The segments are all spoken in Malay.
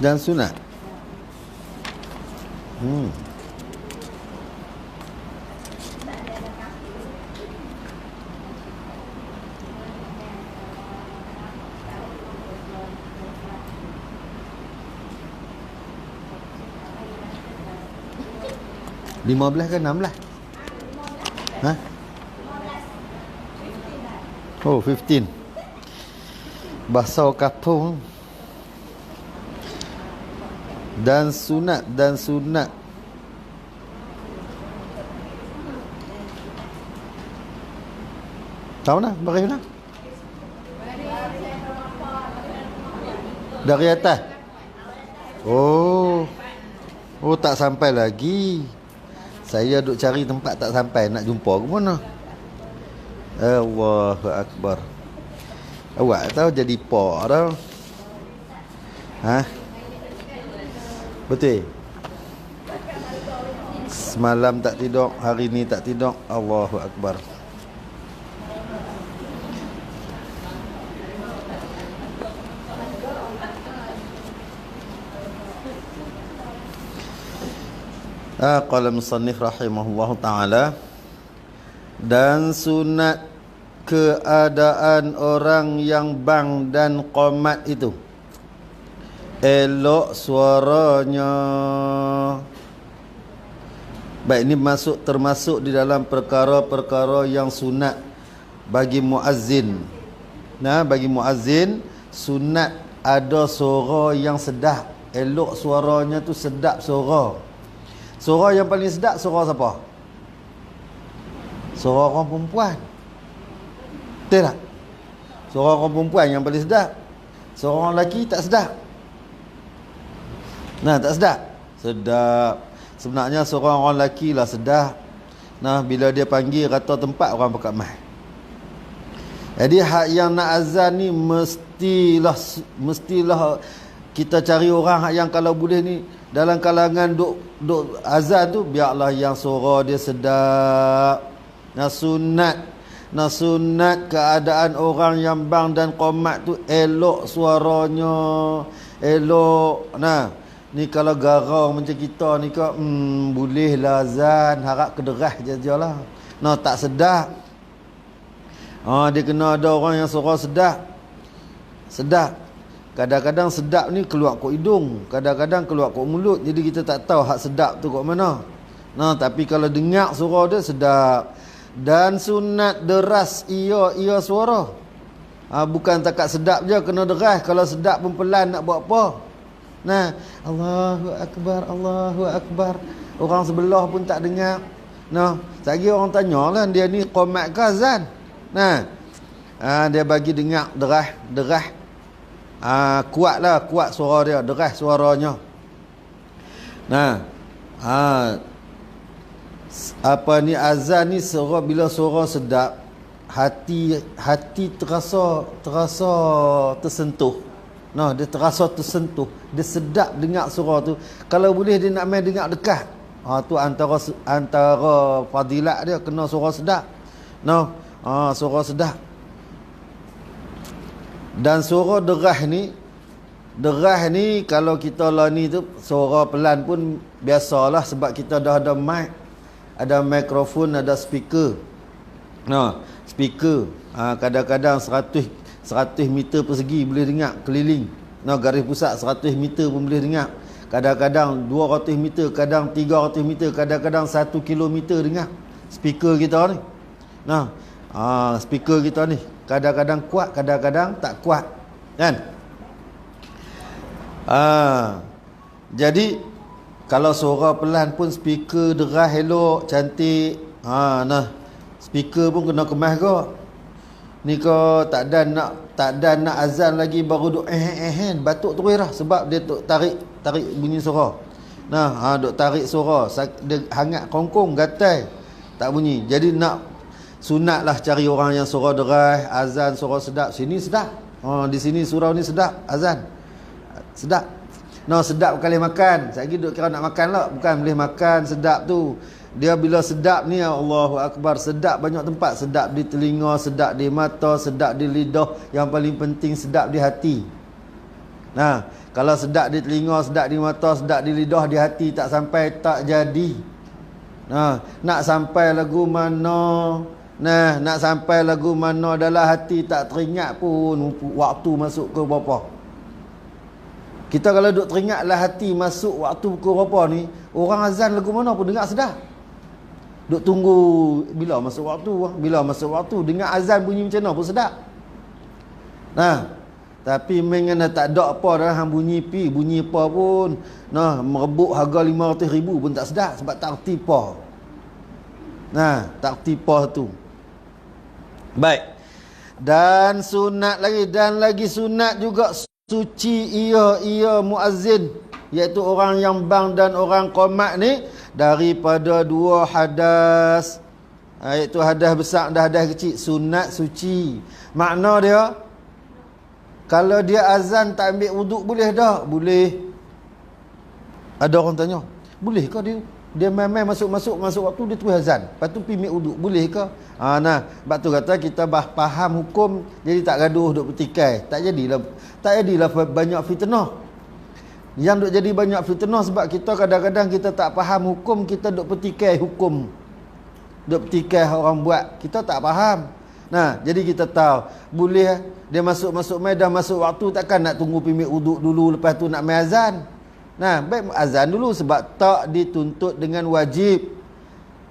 dan sunat. Lima belas ke 16? Ha? Oh, 15. Bahasa kapung. Dan sunat. Tahu nak? Baris mana? Dari atas. Oh, tak sampai lagi. Saya duk cari tempat tak sampai. Nak jumpa ke mana? Allahu Akbar. Awak tahu jadi pak dah. Ha? Betul? Semalam tak tidur, hari ni tak tidur. Allahu Akbar. Qala musannif rahimahullahu ta'ala, dan sunat keadaan orang yang bang dan qomat itu elok suaranya. Baik, ini termasuk di dalam perkara-perkara yang sunat bagi muazzin. Nah, bagi muazzin sunat ada suara yang sedap, elok suaranya tu sedap suara. Suara yang paling sedap suara siapa? Suara orang perempuan. Betul tak? Suara orang perempuan yang paling sedap. Suara orang lelaki tak sedap. Nah, tak sedap. Sedap. Sebenarnya suara orang lelaki lah sedap. Nah, bila dia panggil rata tempat orang pakat mai. Jadi hak yang nak azan ni mestilah kita cari orang yang kalau boleh ni dalam kalangan duk azan tu biarlah yang suara dia sedap. Nah, sunat keadaan orang yang bang dan qomat tu elok suaranya, elok. Nah, ni kalau garau macam kita ni kau boleh lah azan, harap kederah je lah. Nah, tak sedap. Dia kena ada orang yang suara sedap. Kadang-kadang sedap ni keluar kok hidung, kadang-kadang keluar kok mulut. Jadi kita tak tahu hak sedap tu kok mana. Nah, tapi kalau dengar suara dia sedap. Dan sunat deras ia suara. Bukan takat sedap je, kena deras. Kalau sedap pun pelan nak buat apa. Nah, Allahu Akbar, Allahu Akbar. Orang sebelah pun tak dengar. Nah, lagi orang tanya lah, dia ni qomat ke azan? Nah, dia bagi dengar deras. Kuat suara dia, deras suaranya. Nah, apa ni azan ni bila suara sedap, hati terasa tersentuh. Nah, dia terasa tersentuh, dia sedap dengar suara tu. Kalau boleh dia nak main dengar dekat. Tu antara fadilat dia, kena suara sedap. Nah, suara sedap. Dan suara derah ni kalau kita lah ni tu suara pelan pun biasalah, sebab kita dah ada mic, ada mikrofon, ada speaker. Nah, speaker kadang-kadang 100 meter persegi boleh dengar keliling. Nah, garis pusat 100 meter pun boleh dengar. Kadang-kadang 200 meter, kadang 300 meter, kadang-kadang 1 kilometer dengar speaker kita ni. Nah, speaker kita ni kadang-kadang kuat, kadang-kadang tak kuat, kan? Jadi kalau suara pelan pun speaker deras elok, cantik. Nah, speaker pun kena kemas ke. Ni ke tak ada nak azan lagi baru duk batuk terus dah, sebab dia duk tarik bunyi suara. Nah, duk tarik suara, dia hangat kongkong gatai tak bunyi. Jadi nak sunatlah cari orang yang suara deras, azan suara sedap. Sini sedap. Di sini surau ni sedap, azan sedap. No, sedap kali makan. Saya lagi duk kira nak makan lah, bukan boleh makan sedap tu. Dia bila sedap ni, Allahu Akbar, sedap banyak tempat. Sedap di telinga, sedap di mata, sedap di lidah. Yang paling penting sedap di hati. Nah, Kalau sedap di telinga, sedap di mata, sedap di lidah, di hati tak sampai, tak jadi. Nak sampai lagu mana? Nak sampai lagu mana dalam hati tak teringat pun waktu masuk ke berapa. Kita kalau duk teringat lah hati masuk waktu ke berapa ni, orang azan lagu mana pun dengar sedap. Duk tunggu bila masuk waktu, bila masuk waktu, dengar azan bunyi macam mana pun sedap. Tapi mengena tak ada apa dah hang bunyi bunyi apa pun. Merebut harga 500,000 pun tak sedap sebab tak erti apa. Tak erti apa tu. Baik. Dan sunat lagi sunat juga suci ia muazzin, iaitu orang yang bang dan orang qomat ni daripada dua hadas, iaitu hadas besar dan hadas kecil. Sunat suci. Makna dia, kalau dia azan tak ambil wuduk boleh tak? Boleh. Ada orang tanya, boleh ke dia main-main masuk waktu dia terus azan, lepas tu pergi ambil wuduk, boleh ke? Sebab tu kata kita faham hukum, jadi tak gaduh duk bertikai. Tak jadilah banyak fitnah. Yang duk jadi banyak fitnah sebab kita kadang-kadang kita tak faham hukum, kita duk bertikai hukum, duk bertikai orang buat, kita tak faham. Jadi kita tahu boleh dia masuk main dah masuk waktu, takkan nak tunggu pergi wuduk dulu lepas tu nak main azan. Baik azan dulu sebab tak dituntut dengan wajib.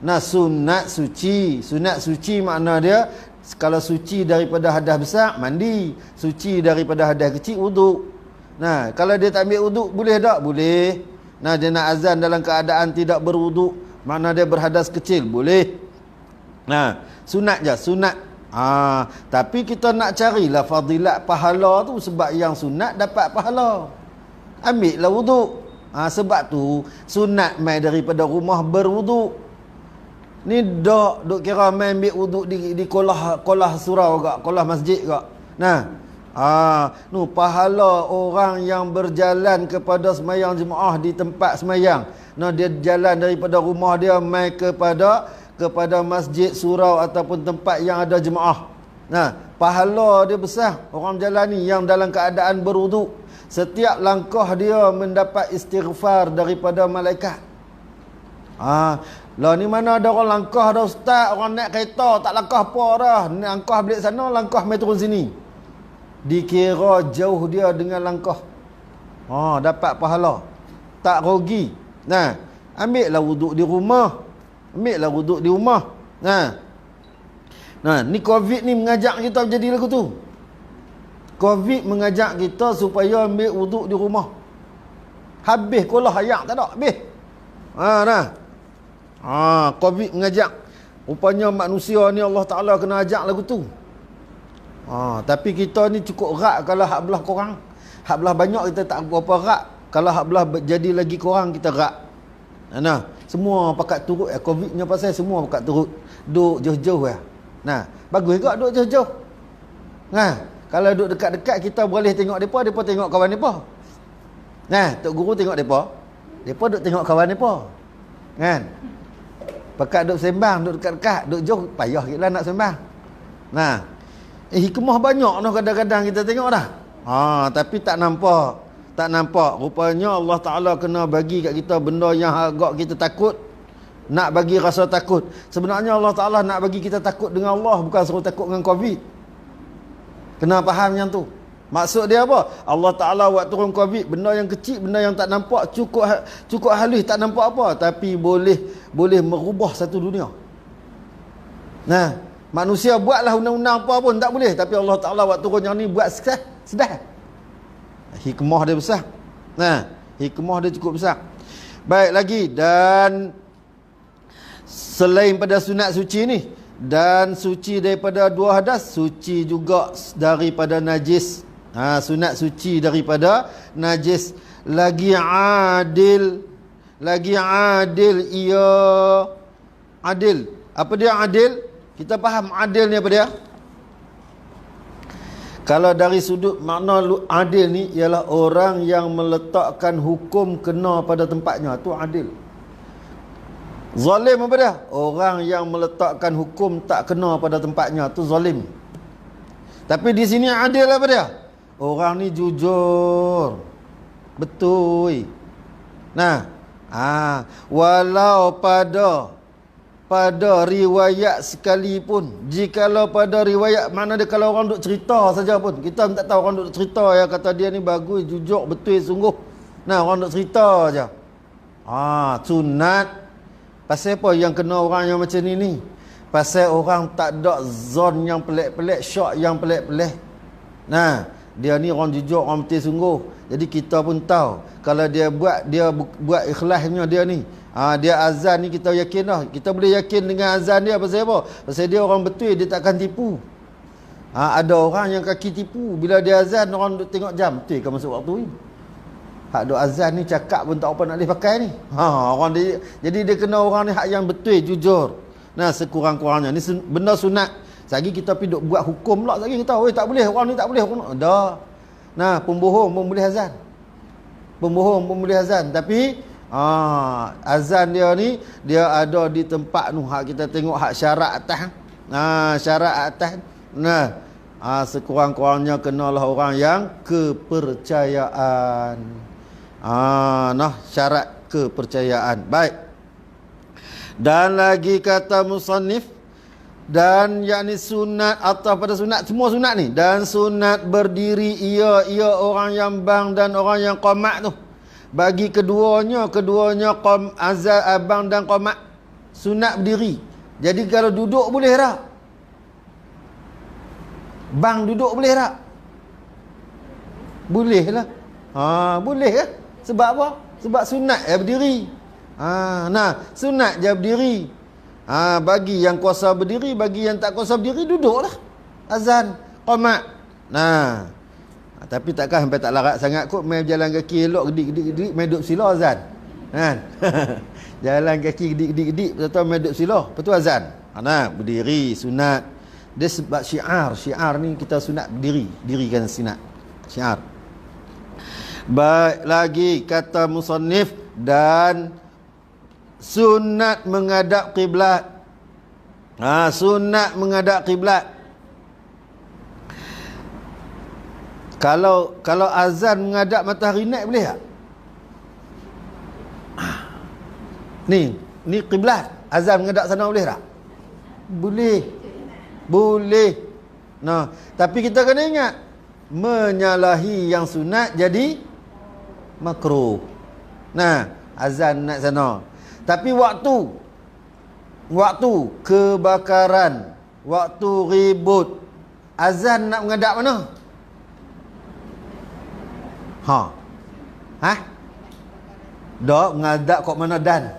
Sunat suci makna dia, kalau suci daripada hadas besar mandi, suci daripada hadas kecil wuduk. Kalau dia tak ambil wuduk boleh tak? Boleh. Dia nak azan dalam keadaan tidak berwuduk, makna dia berhadas kecil, boleh. Sunat je, sunat. Tapi kita nak carilah fadilat pahala tu, sebab yang sunat dapat pahala. Ambillah wuduk. Sebab tu sunat mai daripada rumah berwuduk. Ni duk kira main ambil wuduk di kolah surau gak, kolah masjid gak. Pahala orang yang berjalan kepada semayang jemaah di tempat semayang. Dia jalan daripada rumah dia mai kepada masjid, surau ataupun tempat yang ada jemaah. Pahala dia besar. Orang jalan ni yang dalam keadaan berwuduk, setiap langkah dia mendapat istighfar daripada malaikat. Lah ni mana ada orang langkah dah ustaz, orang naik kereta tak langkah apa dah, langkah balik sana, langkah mai turun sini. Dikira jauh dia dengan langkah. Dapat pahala, tak rugi. Ambillah wuduk di rumah. Ni Covid ni mengajak kita jadi lagu tu. Covid mengajak kita supaya ambil wuduk di rumah. Habis kolah ayak tak ada, habis. Covid mengajak. Rupanya manusia ni Allah Ta'ala kena ajak lagu tu. Tapi kita ni cukup rak kalau hak belah korang. Hak belah banyak kita tak berapa rak. Kalau hak belah jadi lagi korang kita rak. Semua pakat turut. Covidnya pasal semua pakat turut. Duk jauh-jauh ya. Bagus juga duk jauh-jauh. Kalau duk dekat-dekat kita boleh tengok depa tengok kawan depa. Tok guru tengok depa duk tengok kawan depa. Pakat duk sembang, duk dekat-dekat, duk jauh payah gila nak sembang. Hikmah banyak kadang-kadang kita tengok dah. Tapi tak nampak. Rupanya Allah Ta'ala kena bagi kat kita benda yang agak kita takut. Nak bagi rasa takut. Sebenarnya Allah Ta'ala nak bagi kita takut dengan Allah, bukan suruh takut dengan Covid. Kena faham yang tu. Maksud dia apa? Allah Ta'ala buat turun Covid, benda yang kecil, benda yang tak nampak, cukup halus, tak nampak apa, tapi boleh merubah satu dunia. Manusia buatlah undang-undang apa pun tak boleh, tapi Allah Ta'ala buat turun yang ni buat sedar. Hikmah dia besar. Hikmah dia cukup besar. Baik lagi, dan selain pada sunat suci ni, dan suci daripada dua hadas, suci juga daripada najis. Sunat suci daripada najis. Lagi adil ia adil. Apa dia adil? Kita faham adil ni apa dia? Kalau dari sudut makna adil ni ialah orang yang meletakkan hukum kena pada tempatnya, tu adil. Zalim apa dia? Orang yang meletakkan hukum tak kena pada tempatnya, tu zalim. Tapi di sini adil apa dia? Orang ni jujur. Betul. Nah, walau pada riwayat sekalipun, jikalau pada riwayat, mana dia kalau orang duk cerita saja pun, kita tak tahu orang duk cerita ya, kata dia ni bagus, jujur, betul sungguh. Nah, orang duk cerita aja. Sunat. Pasal apa yang kena orang yang macam ni? Pasal orang tak ada zon yang pelik-pelik, syok yang pelik-pelik. Nah, dia ni orang jujur, orang betul sungguh. Jadi kita pun tahu kalau dia buat ikhlasnya dia ni. Dia azan ni kita yakin dah. Kita boleh yakin dengan azan dia pasal apa? Pasal dia orang betul, dia takkan tipu. Ada orang yang kaki tipu. Bila dia azan, orang duk tengok jam. Betul ke masuk waktu ni? Hak duk azan ni cakap pun tak apa nak boleh pakai ni. Orang dia, jadi dia kena orang ni hak yang betul, jujur. Nah, sekurang-kurangnya. Ni benda sunat. Sagi kita pergi duk buat hukum pula. Sagi kita, tak boleh. Orang ni tak boleh. Dah. Nah, pembohong pun boleh azan. Pembohong pun boleh azan. Tapi azan dia ni dia ada di tempat tu, hak kita tengok hak syarat atas. Syarat atas. Nah, sekurang-kurangnya kenalah orang yang kepercayaan. Syarat kepercayaan. Baik. Dan lagi kata musannif, dan yakni sunat atau pada sunat, semua sunat ni, dan sunat berdiri ia orang yang bang dan orang yang qamat tu. Bagi keduanya azan, abang dan qamat, sunat berdiri. Jadi kalau duduk boleh tak? Bang duduk boleh tak? Boleh lah. Boleh ke? Sebab apa? Sebab sunat berdiri. Sunat je berdiri. Bagi yang kuasa berdiri, bagi yang tak kuasa berdiri, duduklah. Azan, qamat. Tapi takkan sampai tak larat sangat kot, main jalan kaki elok gedik-gedik, main duduk sila azan. Kan? Jalan kaki gedik-gedik, betul main duduk sila, lepas tu azan. Berdiri, sunat. Dia sebab syiar ni kita sunat berdiri, dirikan sunat. Syiar. Baik, lagi kata musannif, dan sunat menghadap kiblat. Sunat menghadap kiblat. Kalau azan menghadap matahari naik boleh tak? Ni kiblat. Azan menghadap sana boleh tak? Boleh. Tapi kita kena ingat, menyalahi yang sunat jadi makruh. Azan naik sana. Tapi waktu kebakaran, waktu ribut, azan nak menghadap mana? Ngadap kok mana dan?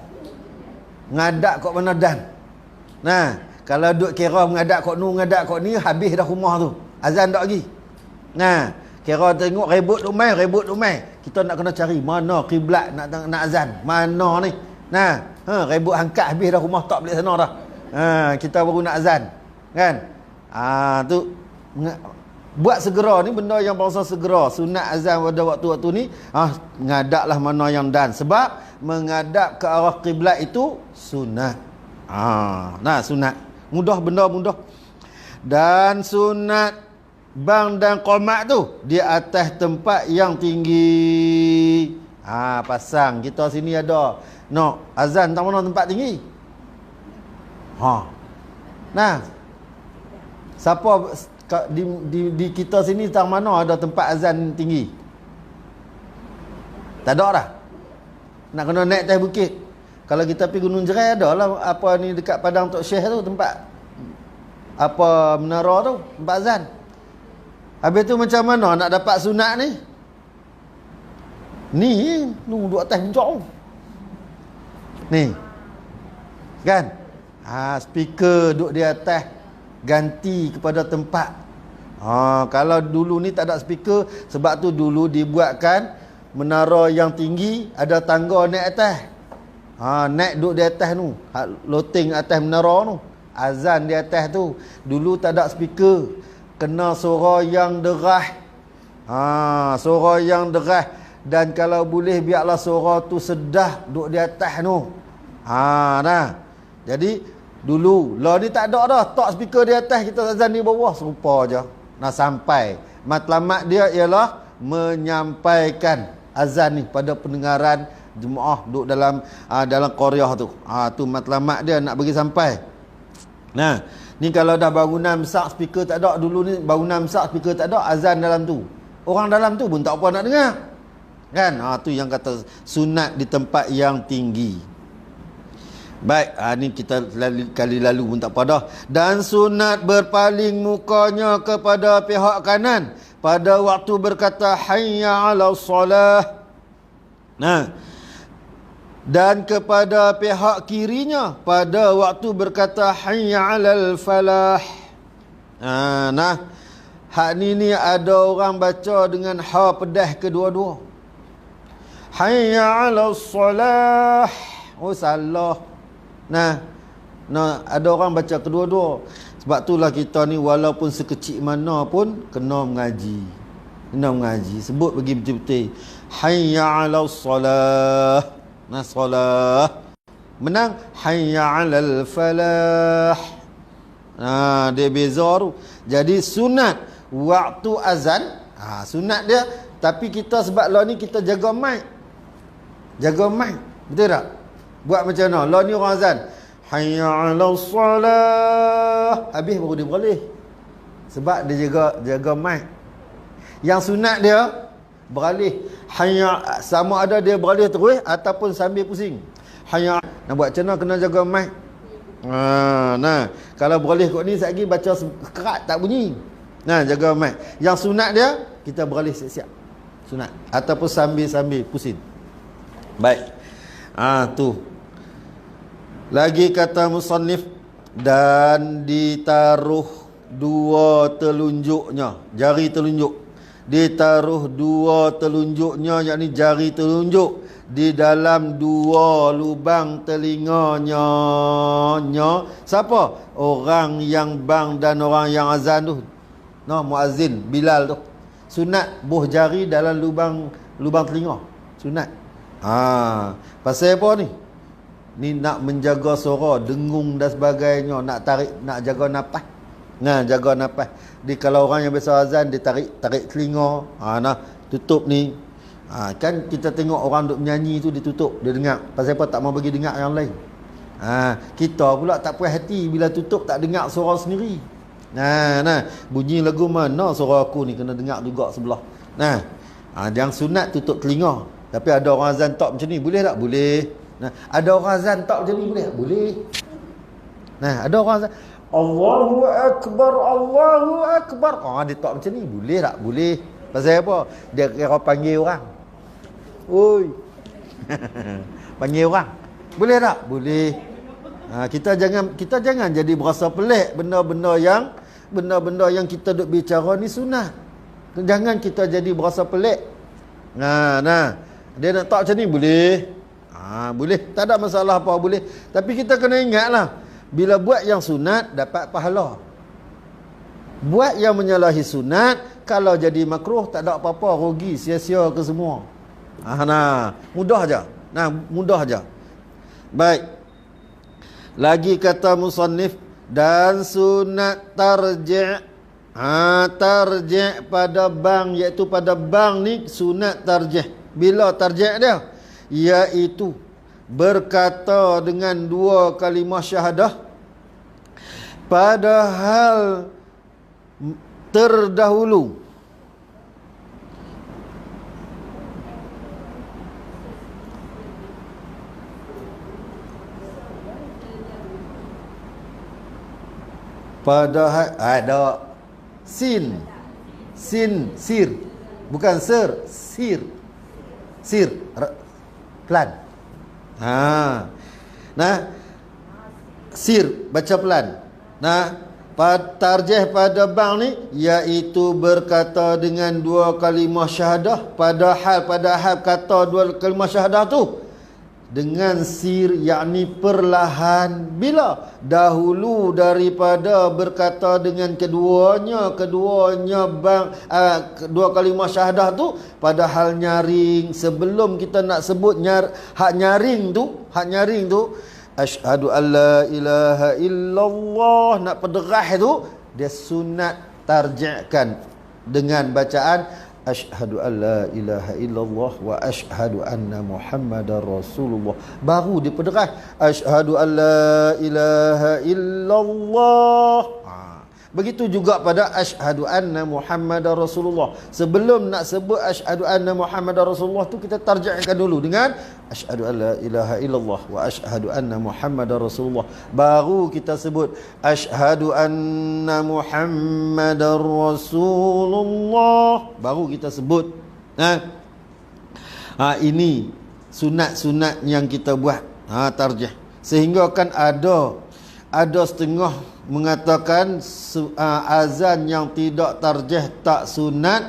Ngadap kok mana dan? Kalau duk kira mengadap kok ni, habis dah rumah tu. Azan tak lagi. Kira tengok ribut duk mai. Kita nak kena cari mana kiblat nak azan. Mana ni? Ribut angkat habis dah rumah, tak balik sana dah. Kita baru nak azan. Kan? Tu buat segera ni, benda yang bangsa segera. Sunat azan pada waktu-waktu ni, ngadaplah mana yang dan. Sebab menghadap ke arah kiblat itu sunat. Sunat. Mudah, benda mudah. Dan sunat bang dan qamat tu di atas tempat yang tinggi. Pasang. Kita sini ada azan tak mana tempat tinggi. Siapa di kita sini tang mana ada tempat azan tinggi? Tak ada dah. Nak kena naik atas bukit. Kalau kita pergi Gunung Jerai ada lah apa ni dekat Padang Tok Syekh tu, tempat apa menara tu, tempat azan. Habis tu macam mana nak dapat sunat ni? Ni duduk atas jauh. Ni. Kan? Speaker duduk di atas, ganti kepada tempat. Kalau dulu ni tak ada speaker, sebab tu dulu dibuatkan menara yang tinggi, ada tangga naik atas. Naik duduk di atas tu, loteng atas menara tu, azan di atas tu. Dulu tak ada speaker, kena suara yang deras. Suara yang deras. Dan kalau boleh biarlah suara tu sedah duduk di atas tu. Jadi dulu lah ni tak ada dah, tak speaker di atas, kita azan di bawah, serupa je. Sampai matlamat dia ialah menyampaikan azan ni pada pendengaran jemaah duduk dalam qaryah tu. Tu matlamat dia nak bagi sampai. Nah, ni kalau dah bangunan besar speaker tak ada, dulu ni bangunan besar speaker tak ada, azan dalam tu. Orang dalam tu pun tak apa nak dengar. Kan? Tu yang kata sunat di tempat yang tinggi. Baik, ni kita kali lalu pun tak apa dah. Dan sunat berpaling mukanya kepada pihak kanan pada waktu berkata hayya 'alas solah. Nah, dan kepada pihak kirinya pada waktu berkata hayya 'alal falah. Nah, hak ni ada orang baca dengan ha pedas kedua-dua. Hayya 'alas solah. Salah. Nah, ada orang baca kedua-dua. Sebab itulah kita ni walaupun sekecil mana pun kena mengaji. Sebut bagi betul-betul. Hayya 'alas solah. Nah, solah. Menang hayya 'alal falah. Dia beza tu. Jadi sunat waktu azan, sunat dia, tapi kita sebab lah ni kita jaga mic. Betul tak? Buat macam mana? Lah ni orang azan, hayya 'alas solah, habis baru dia beralih. Sebab dia jaga mic. Yang sunat dia beralih hayya, sama ada dia beralih terus ataupun sambil pusing. Hayya, nak buat macam mana kena jaga mic. Nah, kalau beralih kot ni sekejap lagi baca kerat tak bunyi. Nah, jaga mic. Yang sunat dia kita beralih siap-siap. Sunat ataupun sambil pusing. Baik. Tu. Lagi kata musannif, dan ditaruh dua telunjuknya, jari telunjuk. Ditaruh dua telunjuknya, yakni jari telunjuk di dalam dua lubang telinganya. Siapa? Orang yang bang dan orang yang azan tu. Muazzin Bilal tu. Sunat buh jari dalam lubang telinga. Sunat. Pasal apa ni? Ni nak menjaga suara, dengung dan sebagainya, nak jaga nafas. Jaga nafas. Kalau orang yang biasa azan dia tarik telinga, tutup ni. Kan kita tengok orang duk menyanyi tu dia tutup, dia dengar. Pasal apa tak mau bagi dengar yang lain. Kita pula tak puas hati bila tutup tak dengar suara sendiri. Bunyi lagu mana suara aku ni kena dengar juga sebelah. Yang sunat tutup telinga. Tapi ada orang azan tak macam ni, boleh tak? Boleh. Ada orang azan tak macam ni, boleh tak? Boleh. Ada orang azan Allahu Akbar, Allahu Akbar. Dia tak macam ni, boleh tak? Boleh. Pasal apa? Dia kira panggil orang. Oi. Panggil orang. Boleh tak? Boleh. Kita jangan jadi berasa pelik benda-benda yang kita duk bicara ni sunat. Jangan kita jadi berasa pelik. Dia nak tak macam ni, boleh. Boleh. Tak ada masalah apa, boleh. Tapi kita kena ingatlah, bila buat yang sunat dapat pahala. Buat yang menyalahi sunat, kalau jadi makruh tak ada apa-apa, rugi, sia-sia ke semua. Mudah aja. Mudah aja. Baik. Lagi kata musannif, dan sunat tarji'. Tarji' pada bang, iaitu pada bang ni sunat tarji'. Bila tarji' dia? Iaitu berkata dengan dua kalimah syahadah padahal terdahulu padahal ada sir, bukan sir pelan. Sir baca pelan. Tarjih pada bang ni iaitu berkata dengan dua kalimah syahadah, padahal kata dua kalimah syahadah tu dengan sir, yakni perlahan. Bila dahulu daripada berkata dengan keduanya bang, dua kalimah syahadah tu padahal nyaring. Sebelum kita nak sebut hak nyaring tu asyhadu alla ilaha illallah, nak pederah tu, dia sunat tarji'kan dengan bacaan asyhadu an la ilaha illallah wa asyhadu anna muhammadar rasulullah. Baru dia pederas asyhadu an la ilaha illallah. Begitu juga pada asyhadu anna muhammadar rasulullah. Sebelum nak sebut asyhadu anna muhammadar rasulullah tu, kita tarjihkan dulu dengan asyhadu an la ilaha illallah wa asyhadu anna muhammadar rasulullah. Baru kita sebut asyhadu anna muhammadar rasulullah. Baru kita sebut. Ini sunat-sunat yang kita buat. Tarjih. Sehingga kan ada setengah mengatakan azan yang tidak tarjih tak sunat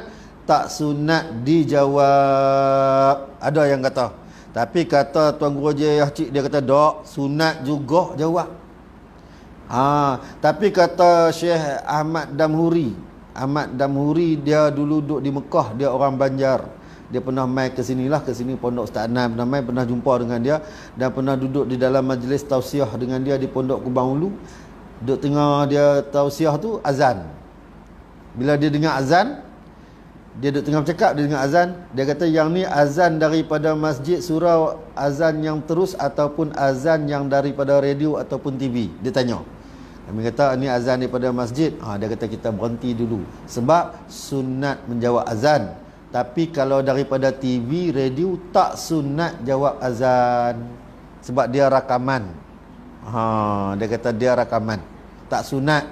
dijawab. Ada yang kata. Tapi kata Tuan Guru Jaya Cik, dia kata tak, sunat juga jawab. Tapi kata Syekh Ahmad Damhuri, dia dulu duduk di Mekah, dia orang Banjar. Dia pernah mai ke sini Pondok Ustaz Anan, pernah jumpa dengan dia dan pernah duduk di dalam majlis tausiah dengan dia di Pondok Kubang Ulu. Duduk tengah dia tausiah tu, azan. Bila dia dengar azan, dia duduk tengah bercakap, dia dengar azan, dia kata yang ni azan daripada masjid surau, azan yang terus ataupun azan yang daripada radio ataupun TV. Dia tanya. Kami kata ni azan daripada masjid. Dia kata kita berhenti dulu sebab sunat menjawab azan. Tapi kalau daripada TV, radio, tak sunat jawab azan sebab dia rakaman. Dia kata dia rakaman, tak sunat.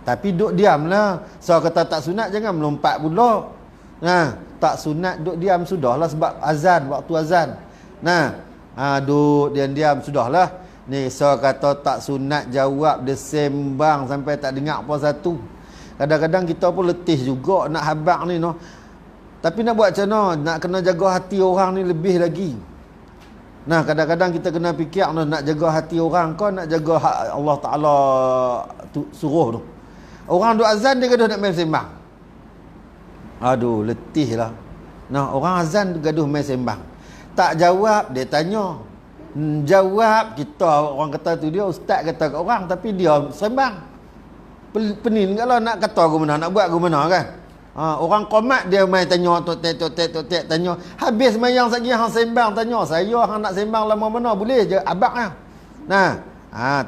Tapi duk diam lah. So kata tak sunat, jangan melompat pula. Tak sunat duk diam sudahlah sebab azan, waktu azan. Duk diam sudahlah. Ni so kata tak sunat jawab, dia sembang sampai tak dengar apa satu. Kadang-kadang kita pun letih juga nak habaq ni noh. Tapi nak buat macam mana? Nak kena jaga hati orang ni lebih lagi. Kadang-kadang kita kena fikir nak jaga hati orang, kau nak jaga hak Allah Ta'ala suruh tu. Orang duk azan, dia gaduh nak main sembang. Aduh, letih lah. Orang azan gaduh main sembang. Tak jawab, dia tanya. Jawab, kita orang kata tu dia, ustaz kata kat orang, tapi dia sembang. Penin kalau nak kata aku mana, nak buat aku mana kan. Orang qomat dia main tanya tok-tek tanya. Habis mayang satgi hang sembang tanya. Saya hang nak sembang lama mana boleh je abak lah.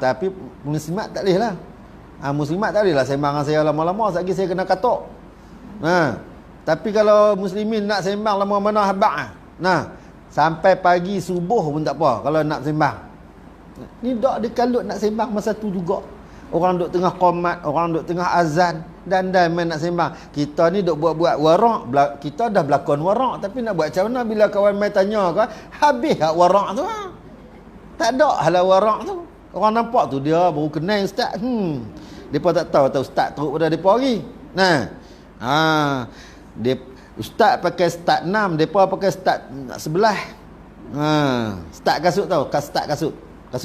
Tapi muslimat tak boleh lah. Muslimat tak boleh lah sembang dengan saya lama-lama, satgi saya kena katok. Tapi kalau muslimin nak sembang lama mana abak lah. Sampai pagi subuh pun tak apa kalau nak sembang. Ni dak dia kalut nak sembang masa tu juga. Orang duk tengah qomat, orang duk tengah azan dan main nak sembang. Kita ni duk buat-buat warak, kita dah berlakon warak, tapi nak buat macam mana bila kawan main tanya ke, habis tak warak tu? Tak ada halau warak tu. Orang nampak tu dia baru kenal ustaz. Depa tak tahu ustaz teruk pada depa lagi. Dia ustaz pakai start 6, depa pakai start 11. Start kasut tahu, start kasut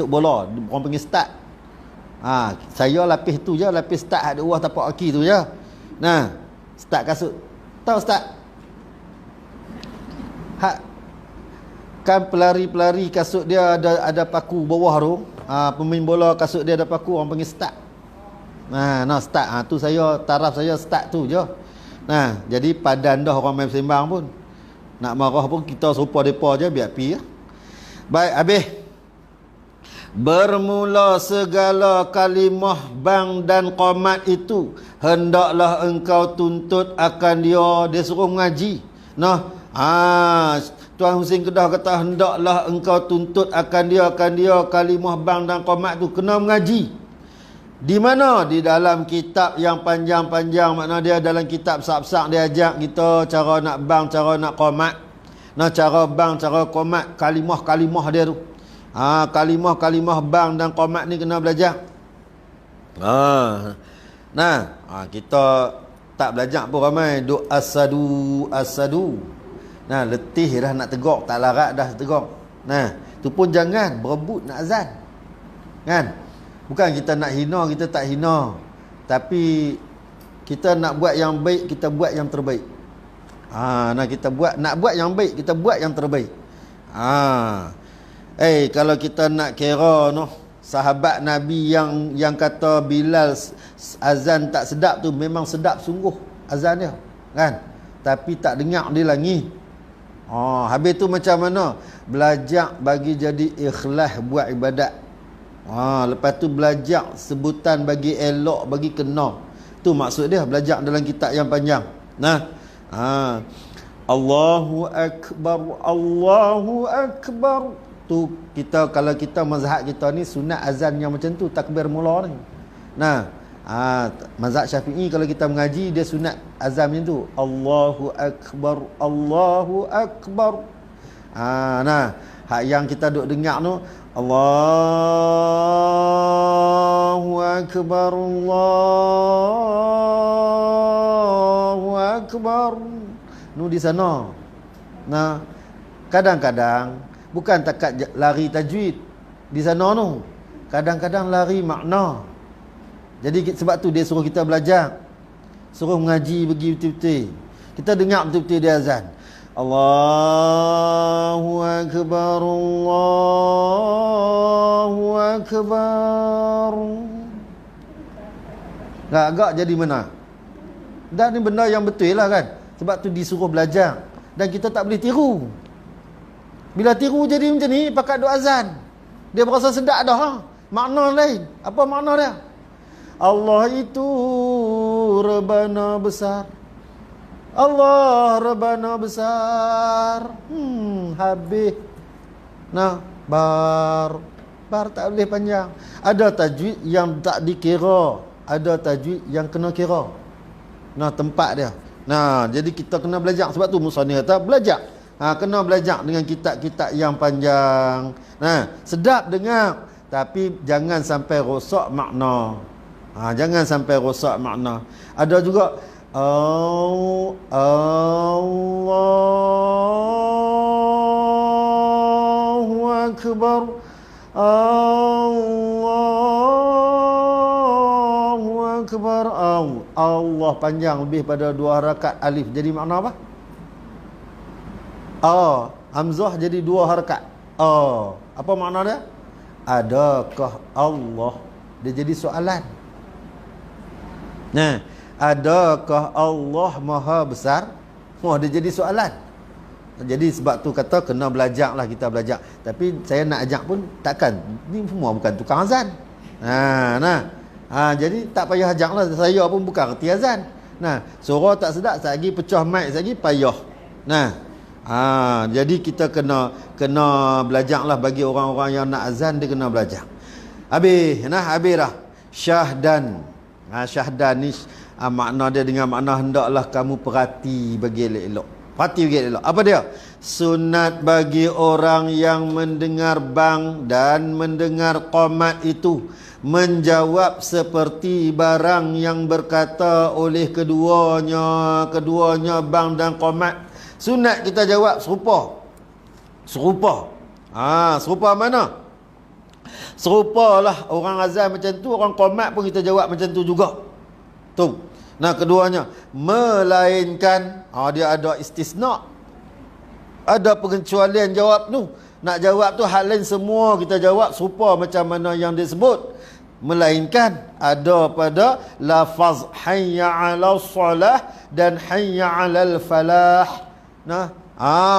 bola, orang panggil start. Saya lapis tu je, lapis start ada uah tapak kaki tu je. Start kasut. Tahu start? Kan pelari-pelari kasut dia ada paku bawah tu. Pemain bola kasut dia ada paku, orang panggil start. Start. Tu saya, taraf saya start tu je. Jadi padan dah orang main sembang pun. Nak marah pun kita serupa depa je, biar pi. Baik, habis. Bermula segala kalimah bang dan qomat itu, hendaklah engkau tuntut akan dia suruh mengaji. Tuan Husin Kedah kata hendaklah engkau tuntut akan dia kalimah bang dan qomat tu kena mengaji. Di mana? Di dalam kitab yang panjang-panjang, makna dia dalam kitab besar-besar dia ajak kita cara nak bang, cara nak qomat. Cara bang, cara qomat, kalimah-kalimah dia tu. Kalimah-kalimah bang dan qomat ni kena belajar. Kita tak belajar pun ramai. Duk asadu. Letih dah nak tegak, tak larat dah tegak. Tu pun jangan berebut nak azan. Kan? Bukan kita nak hina, kita tak hina. Tapi kita nak buat yang baik, kita buat yang terbaik. Kita nak buat yang baik, kita buat yang terbaik. Kalau kita nak kira sahabat Nabi yang kata Bilal azan tak sedap tu, memang sedap sungguh azan dia, kan? tapi tak dengar dia lagi. Habis tu macam mana? Belajar bagi jadi ikhlas buat ibadat. Lepas tu belajar sebutan bagi elok, bagi kena. Tu maksud dia belajar dalam kitab yang panjang. Nah. Allahu Akbar, Allahu Akbar. Tu kita, kalau kita mazhab kita ni sunat azan yang macam tu, takbir mula ni. Nah, mazhab Syafi'i kalau kita mengaji dia sunat azan macam tu. Allahu Akbar, Allahu Akbar. Nah, hak yang kita duk dengar tu Allahu Akbar, Allahu Akbar. Nu di sana. Nah, kadang-kadang bukan takat lari tajwid di sana tu. Kadang-kadang lari makna. Jadi sebab tu dia suruh kita belajar. Suruh mengaji bagi betul-betul. Kita dengar betul-betul dia azan. Allahu Akbar, Allahu Akbar. Agak jadi mana? Dan ni benda yang betul lah kan. Sebab tu disuruh belajar. Dan kita tak boleh tiru. Bila tiru jadi macam ni, pakat duk azan. Dia berasa sedap dah. Makna lain. Apa makna dia? Allah itu Rabbana besar. Allah Rabbana besar. Habis. Nah, bar tak boleh panjang. Ada tajwid yang tak dikira. Ada tajwid yang kena kira. Nah, tempat dia. Nah, jadi kita kena belajar. Sebab tu musannif kata belajar. Kena belajar dengan kitab-kitab yang panjang. Nah, sedap dengar, tapi jangan sampai rosak makna. Jangan sampai rosak makna. Ada juga Allahu Akbar, Allahu Akbar. Allah panjang lebih pada 2 harakat alif. Jadi makna apa? Hamzah jadi 2 harakat. Apa makna dia? Adakah Allah? Dia jadi soalan. Nah, adakah Allah Maha besar? Dia jadi soalan. Jadi sebab tu kata kena belajarlah, kita belajar. Tapi saya nak ajak pun takkan. Ni semua bukan tukang azan. Jadi tak payah ajaklah. Saya pun bukan reti azan. Suara tak sedap, lagi pecah mic lagi payah. Jadi kita kena belajarlah. Bagi orang-orang yang nak azan, dia kena belajar. Habis dah. Syahdan. Syahdan ni makna dia dengan makna hendaklah kamu perhati bagi elok-elok. Perhati bagi elok. Apa dia? Sunat bagi orang yang mendengar bang dan mendengar qomat itu menjawab seperti barang yang berkata oleh keduanya bang dan qomat. Sunat kita jawab serupa. Serupa mana? Serupalah orang azan macam tu, orang qomat pun kita jawab macam tu juga. Tu. Keduanya melainkan dia ada istisna. Ada pengecualian jawab tu. Nak jawab tu hal lain semua kita jawab serupa macam mana yang disebut. Melainkan ada pada lafaz hayya 'alas salah dan hayya 'alal falah.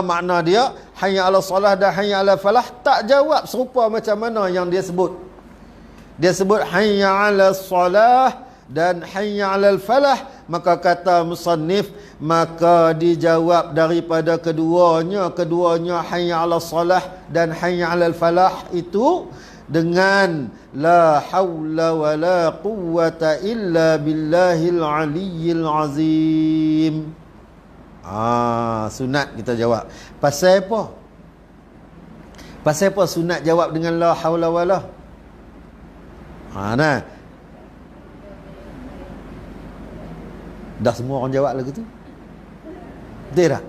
Makna dia hayya 'alas salah dan hayya 'alal falah tak jawab serupa macam mana yang dia sebut. Dia sebut hayya 'alas salah dan hayya 'alal falah, maka kata musannif, maka dijawab daripada keduanya hayya 'alas salah dan hayya 'alal falah itu dengan la haula wala quwwata illa billahil aliyyil azim. Sunat kita jawab. Pasal apa? Pasal apa sunat jawab dengan la haula wala? Dah semua orang jawab lagu tu. Betul tak?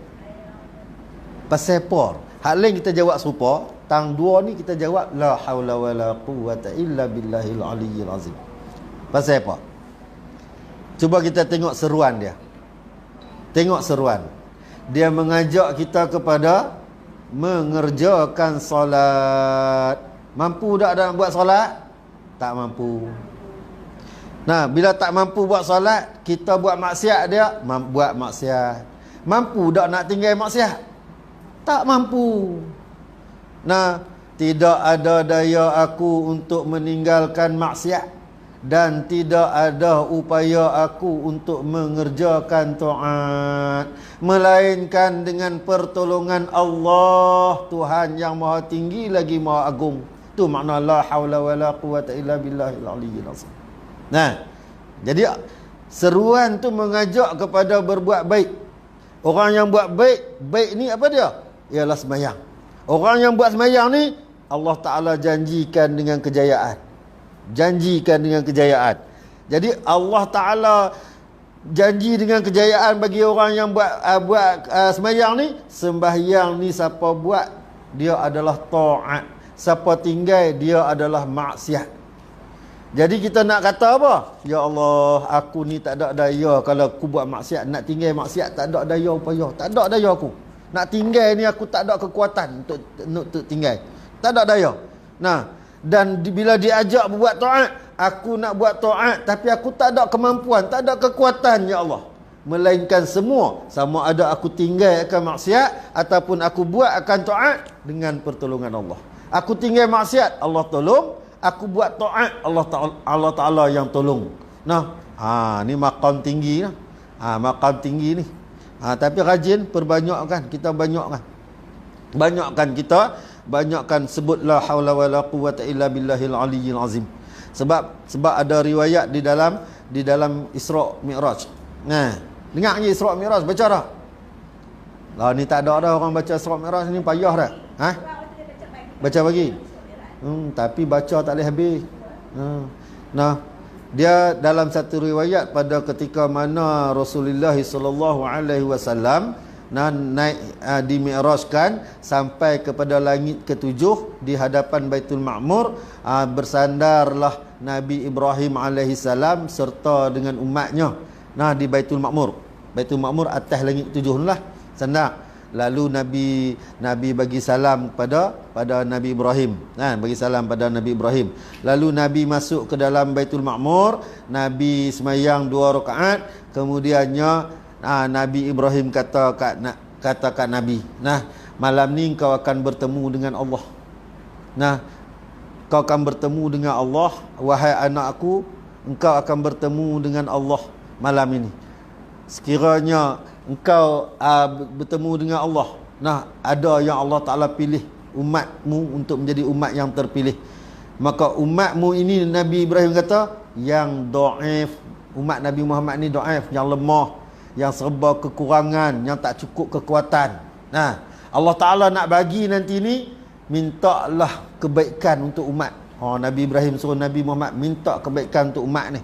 Pasal apa? Hak lain kita jawab serupa, tang dua ni kita jawab la haula wala quwwata illa billahil aliyyil azim. Pasal apa? Cuba kita tengok seruan dia. Tengok seruan. Dia mengajak kita kepada mengerjakan solat. Mampu tak dalam buat solat? Tak mampu. Bila tak mampu buat solat, kita buat maksiat dia, buat maksiat. Mampu tak nak tinggal maksiat? Tak mampu. Nah, tidak ada daya aku untuk meninggalkan maksiat, dan tidak ada upaya aku untuk mengerjakan taat, melainkan dengan pertolongan Allah, Tuhan yang maha tinggi lagi maha agung. Tu makna la haula wala quwata illa billahil aliyyil azim. Nah, jadi seruan tu mengajak kepada berbuat baik. Orang yang buat baik, baik ni apa dia? Ialah sembahyang. Orang yang buat sembahyang ni Allah Ta'ala janjikan dengan kejayaan. Janjikan dengan kejayaan. Jadi Allah Ta'ala janji dengan kejayaan bagi orang yang buat sembahyang ni. Sembahyang ni siapa buat, dia adalah taat. Siapa tinggal, dia adalah maksiat. Jadi kita nak kata apa? Ya Allah, aku ni tak ada daya. Kalau aku buat maksiat, nak tinggal maksiat, tak ada daya upaya. Tak ada daya aku. Nak tinggal ni aku tak ada kekuatan untuk tinggal. Tak ada daya. Nah, dan bila diajak buat taat, aku nak buat taat tapi aku tak ada kemampuan, tak ada kekuatan, ya Allah. Melainkan semua, sama ada aku tinggal akan maksiat ataupun aku buat akan taat, dengan pertolongan Allah. Aku tinggal maksiat, Allah tolong. Aku buat taat, Allah Ta'ala yang tolong. Nah, ni maqam tinggi lah. Maqam tinggi ni. Tapi rajin perbanyakkan, kita banyakkan. Banyakkan sebut la haula wala quwata illa billahil aliyyil azim. Sebab ada riwayat di dalam Isra Mi'raj. Nah, dengar je Isra Mi'raj, baca dah. Lah ni tak ada dah orang baca Isra Mi'raj ni, payah dah. Baca bagi. Tapi baca tak boleh habis. Nah, dia dalam satu riwayat pada ketika mana Rasulullah sallallahu alaihi wasallam naik dimi'rajkan sampai kepada langit ketujuh di hadapan Baitul Ma'mur, bersandarlah Nabi Ibrahim alaihi salam serta dengan umatnya di Baitul Ma'mur. Baitul Ma'mur atas langit ketujuh lah sandar. Lalu Nabi bagi salam pada Nabi Ibrahim. Bagi salam pada Nabi Ibrahim. Lalu Nabi masuk ke dalam Baitul Ma'mur, Nabi semayang 2 rakaat, kemudiannya Nabi Ibrahim kata kat Nabi, malam ni kau akan bertemu dengan Allah. Kau akan bertemu dengan Allah, wahai anakku, engkau akan bertemu dengan Allah malam ini. Sekiranya engkau bertemu dengan Allah, ada yang Allah Ta'ala pilih umatmu untuk menjadi umat yang terpilih. Maka umatmu ini, Nabi Ibrahim kata, yang dhaif. Umat Nabi Muhammad ni dhaif, yang lemah, yang serba kekurangan, yang tak cukup kekuatan. Allah Ta'ala nak bagi nanti ni, mintalah kebaikan untuk umat. Nabi Ibrahim suruh Nabi Muhammad minta kebaikan untuk umat ni.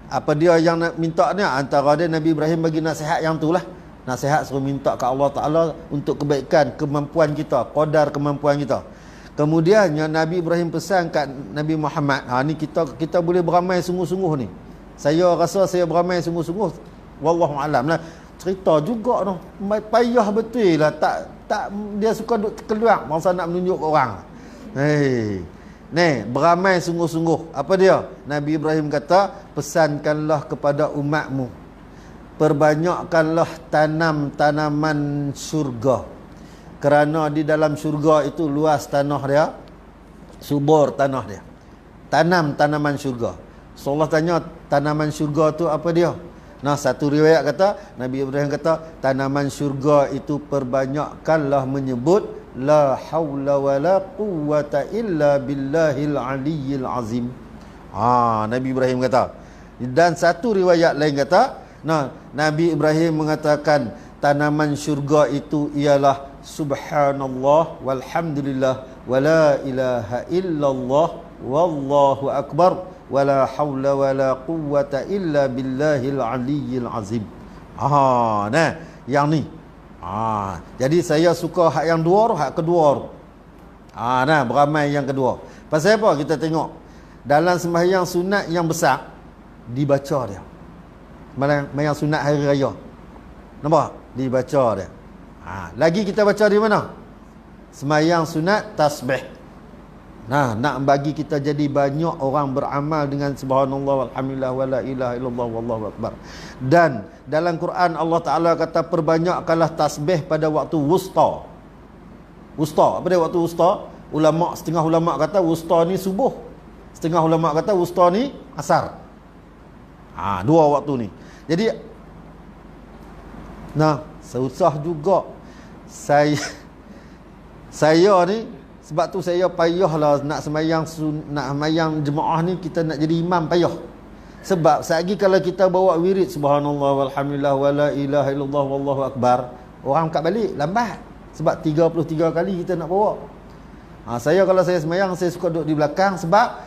Apa dia yang nak minta ni? Antara dia Nabi Ibrahim bagi nasihat yang tu lah. Nasihat suruh minta ke Allah Ta'ala untuk kebaikan, kemampuan kita, qadar kemampuan kita. Kemudiannya Nabi Ibrahim pesan kat Nabi Muhammad, ni kita boleh beramal sungguh-sungguh ni. Saya rasa saya beramal sungguh-sungguh, wallahu alam lah. Cerita juga tu, payah betul lah. Tak dia suka duk keluar masa nak menunjuk orang. Beramal sungguh-sungguh. Apa dia? Nabi Ibrahim kata, pesankanlah kepada umatmu, perbanyakkanlah tanam tanaman syurga, kerana di dalam syurga itu luas tanah dia, subur tanah dia. Tanam tanaman syurga. So Allah tanya, tanaman syurga tu apa dia? Satu riwayat kata, Nabi Ibrahim kata, tanaman syurga itu perbanyakkanlah menyebut la haula wala quwwata illa billahil aliyyil azim. Nabi Ibrahim kata. Dan satu riwayat lain kata, Nabi Ibrahim mengatakan tanaman syurga itu ialah subhanallah walhamdulillah wala ilaha illallah wallahu akbar wala haula wala quwwata illa billahil aliyyil azim. Yang ni. Jadi saya suka hak yang dua, hak kedua tu. Beramai yang kedua. Pasal apa? Kita tengok dalam sembahyang sunat yang besar dibaca dia. Sembahyang sunat hari raya. Nampak? Dibaca dia. Lagi kita baca di mana? Sembahyang sunat tasbih. Nah, nak bagi kita jadi banyak orang beramal dengan subhanallah walhamdulillah wala ilaha illallah wallahu akbar. Dan dalam Quran Allah Taala kata perbanyakkanlah tasbih pada waktu wusta. Wusta, apa dia waktu wusta? Setengah ulama kata wusta ni subuh. Setengah ulama kata wusta ni asar. Dua waktu ni. Jadi susah juga saya ni, sebab tu saya payahlah nak semayang jemaah ni, kita nak jadi imam payah. Sebab selagi kalau kita bawa wirid subhanallah walhamdulillah wala ilaha illallah wallahu akbar, orang kat balik lambat. Sebab 33 kali kita nak bawa. Saya kalau saya semayang, saya suka duduk di belakang sebab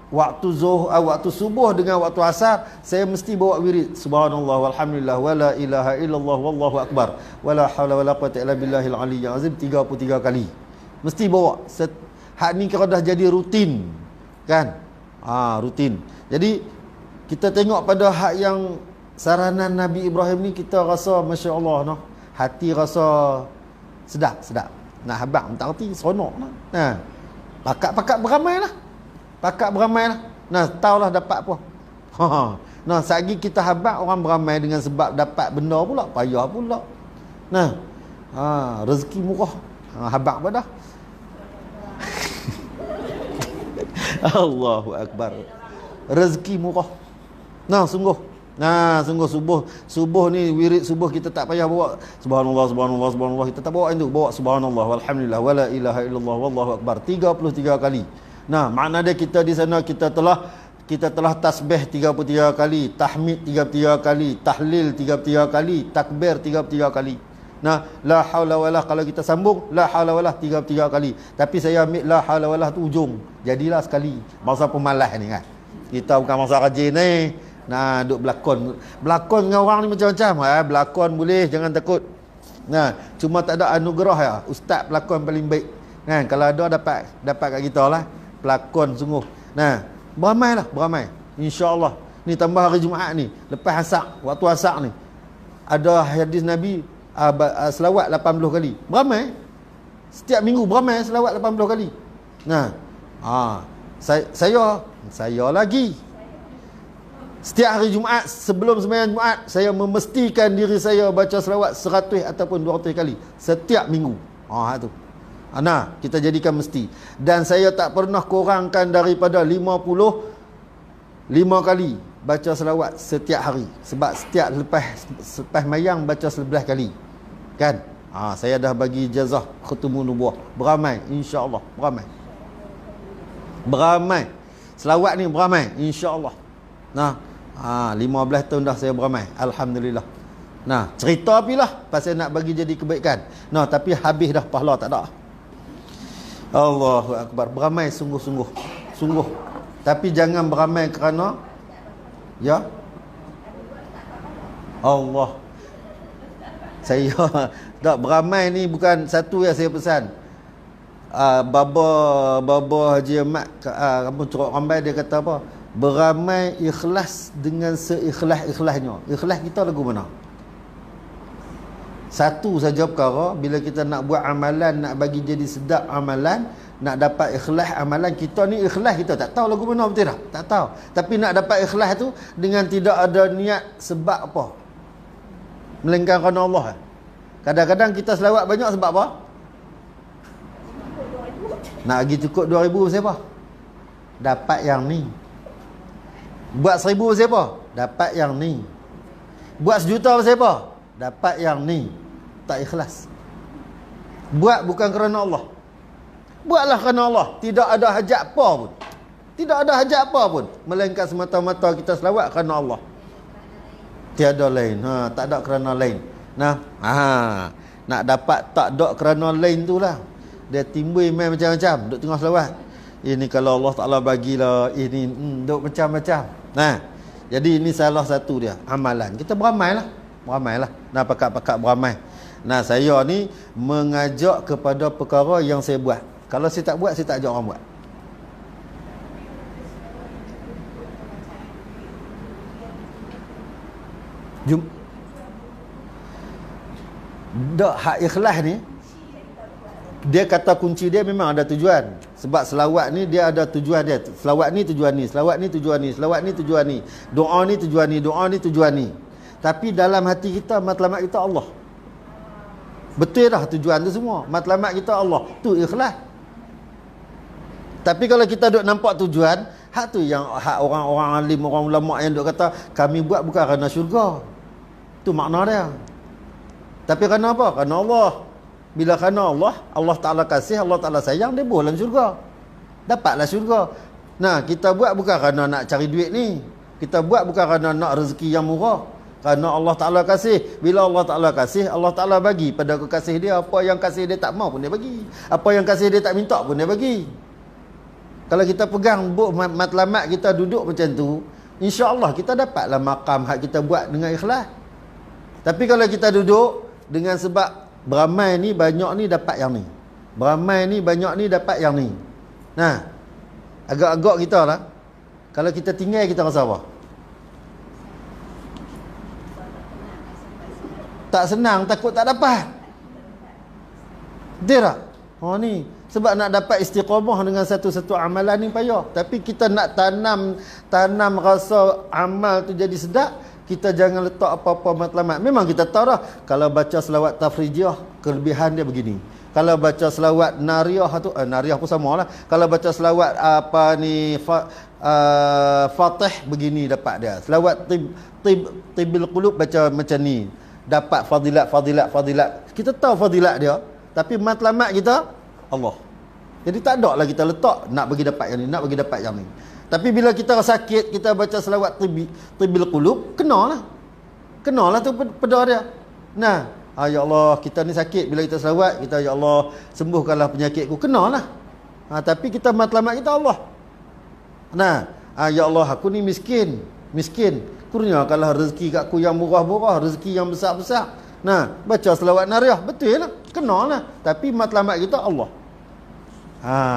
waktu subuh dengan waktu asar saya mesti bawa wirid subhanallah walhamdulillah wala ilaha illallah wallahu akbar wala haula wala quwwata illa billahil aliyyil azim 33 kali. Mesti bawa. Hak ni kalau dah jadi rutin kan? Rutin. Jadi kita tengok pada hak yang saranan Nabi Ibrahim ni, kita rasa masya-Allah noh. Hati rasa sedap. Nah, habaq tak reti seronok nah. Pakat beramai lah. Nah, taulah dapat apa. Nah, selagi kita habaq orang beramai dengan sebab dapat benda pula, payah pula. Nah, rezeki murah. Habaq pada. Allahu akbar. Rezeki murah. Sungguh subuh ni wirid subuh kita tak payah bawa subhanallah kita tak bawa itu, bawa subhanallah walhamdulillah wala ilaha illallah wallahu akbar 33 kali. Nah, makna dia kita di sana kita telah tasbih 33 kali, tahmid 33 kali, tahlil 33 kali, takbir 33 kali. Nah, la haula wala, kalau kita sambung la haula wala 33 kali. Tapi saya ambil la haula wala tu ujung. Jadilah sekali. Masa pemalas ni kan. Kita bukan masa rajin ni. Nah, duk berlakon dengan orang ni macam-macam. Berlakon boleh, jangan takut. Nah, cuma tak ada anugerah ya. Ustaz pelakon paling baik. Kan, kalau ada dapat kat kita lah. Pelakon sungguh. Nah, beramai. Insya-Allah. Ni tambah hari Jumaat ni, lepas asar, waktu asar ni. Ada hadis Nabi selawat 80 kali. Beramai. Setiap minggu beramai selawat 80 kali. Nah, saya lagi. Setiap hari Jumaat, sebelum sembahyang Jumaat, saya memastikan diri saya baca selawat 100 ataupun 200 kali setiap minggu. Tu. Nah, kita jadikan mesti. Dan saya tak pernah kurangkan daripada 55 kali baca selawat setiap hari. Sebab setiap lepas mayang baca 11 kali. Kan? Saya dah bagi ijazah khutumun nubuwah. Beramai, insya-Allah, beramai. Selawat ni beramai, insya-Allah. Nah, 15 tahun dah saya beramai, alhamdulillah. Nah, cerita apilah pasal nak bagi jadi kebaikan. Nah, tapi habis dah pahala tak ada. Allahu akbar. Beramai sungguh-sungguh. Tapi jangan beramai kerana Allah. Saya tak beramai ni bukan satu yang saya pesan. Baba Haji Ahmad kampung Curug Rambai, dia kata apa? Beramai ikhlas dengan seikhlas-ikhlasnya. Ikhlas kita lagu mana? Satu saja perkara, bila kita nak buat amalan, nak bagi jadi sedap amalan, nak dapat ikhlas amalan kita ni, ikhlas kita tak tahu lagu mana betul tak tahu. Tapi nak dapat ikhlas tu dengan tidak ada niat sebab apa, melainkan kerana Allah. Kadang-kadang kita selawat banyak sebab apa? Nak pergi cukup 2,000 siapa? Dapat yang ni. Buat 1,000 siapa? Dapat yang ni. Buat 1,000,000 siapa? Dapat yang ni. Tak ikhlas. Buat bukan kerana Allah. Buatlah kerana Allah. Tidak ada hajat apa pun. Melainkan semata-mata kita selawat kerana Allah. Tiada lain. Tak ada kerana lain. Nah, nak dapat tak ada kerana lain tu lah. Dia timbul main macam-macam. Duk tengah selawat. Ini kalau Allah Ta'ala bagilah. Ini duk macam-macam. Nah, jadi ini salah satu dia. Amalan. Kita beramailah. Nah, pakat-pakat beramai. Nah, saya ni mengajak kepada perkara yang saya buat. Kalau saya tak buat, saya tak ajak orang buat. Hak ikhlas ni, dia kata kunci dia memang ada tujuan. Sebab selawat ni dia ada tujuan dia. Selawat ni tujuan ni, selawat ni tujuan ni, selawat ni tujuan ni, doa ni tujuan ni, doa ni tujuan ni. Tapi dalam hati kita matlamat kita Allah. Betul dah tujuan tu semua. Matlamat kita Allah. Tu ikhlas. Tapi kalau kita duk nampak tujuan, hak tu yang hak orang-orang alim, orang ulama yang duk kata kami buat bukan kerana syurga. Tu makna dia. Tapi kerana apa? Kerana Allah. Bila kerana Allah, Allah Ta'ala kasih, Allah Ta'ala sayang, dia boleh dalam syurga. Dapatlah syurga. Nah, kita buat bukan kerana nak cari duit ni. Kita buat bukan kerana nak rezeki yang murah. Kerana Allah Ta'ala kasih. Bila Allah Ta'ala kasih, Allah Ta'ala bagi pada kekasih dia. Apa yang kasih dia tak mau pun dia bagi. Apa yang kasih dia tak minta pun dia bagi. Kalau kita pegang buk matlamat, kita duduk macam tu, insya-Allah kita dapatlah makam hak kita buat dengan ikhlas. Tapi kalau kita duduk dengan sebab beramai ni banyak ni dapat yang ni, beramai ni banyak ni dapat yang ni, nah, agak-agak kita lah. Kalau kita tinggal, kita rasa apa? Tak senang, takut tak dapat. Betul tak? Oh ni sebab nak dapat istiqamah dengan satu-satu amalan ni payah. Tapi kita nak tanam rasa amal tu jadi sedap, kita jangan letak apa-apa matlamat. Memang kita tahu dah, kalau baca selawat tafrijiyah, kelebihan dia begini. Kalau baca selawat nariyah tu, nariyah pun sama lah. Kalau baca selawat apa ni, Fatih begini dapat dia. Selawat tibil qulub baca macam ni, dapat fadilat. Kita tahu fadilat dia, tapi matlamat kita Allah. Jadi tak ada lah kita letak nak bagi dapat yang ni, nak bagi dapat yang ni. Tapi bila kita sakit, kita baca selawat tibil qulub, kenalah tu peda dia. Nah, ya Allah, kita ni sakit, bila kita selawat, kita ya Allah sembuhkanlah penyakitku, kenalah. Tapi kita matlamat kita Allah. Nah, ya Allah, aku ni miskin, kurniakanlah rezeki kat aku yang murah-murah, rezeki yang besar-besar. Nah, baca selawat nariyah, betul lah, kenalah. Tapi matlamat kita Allah.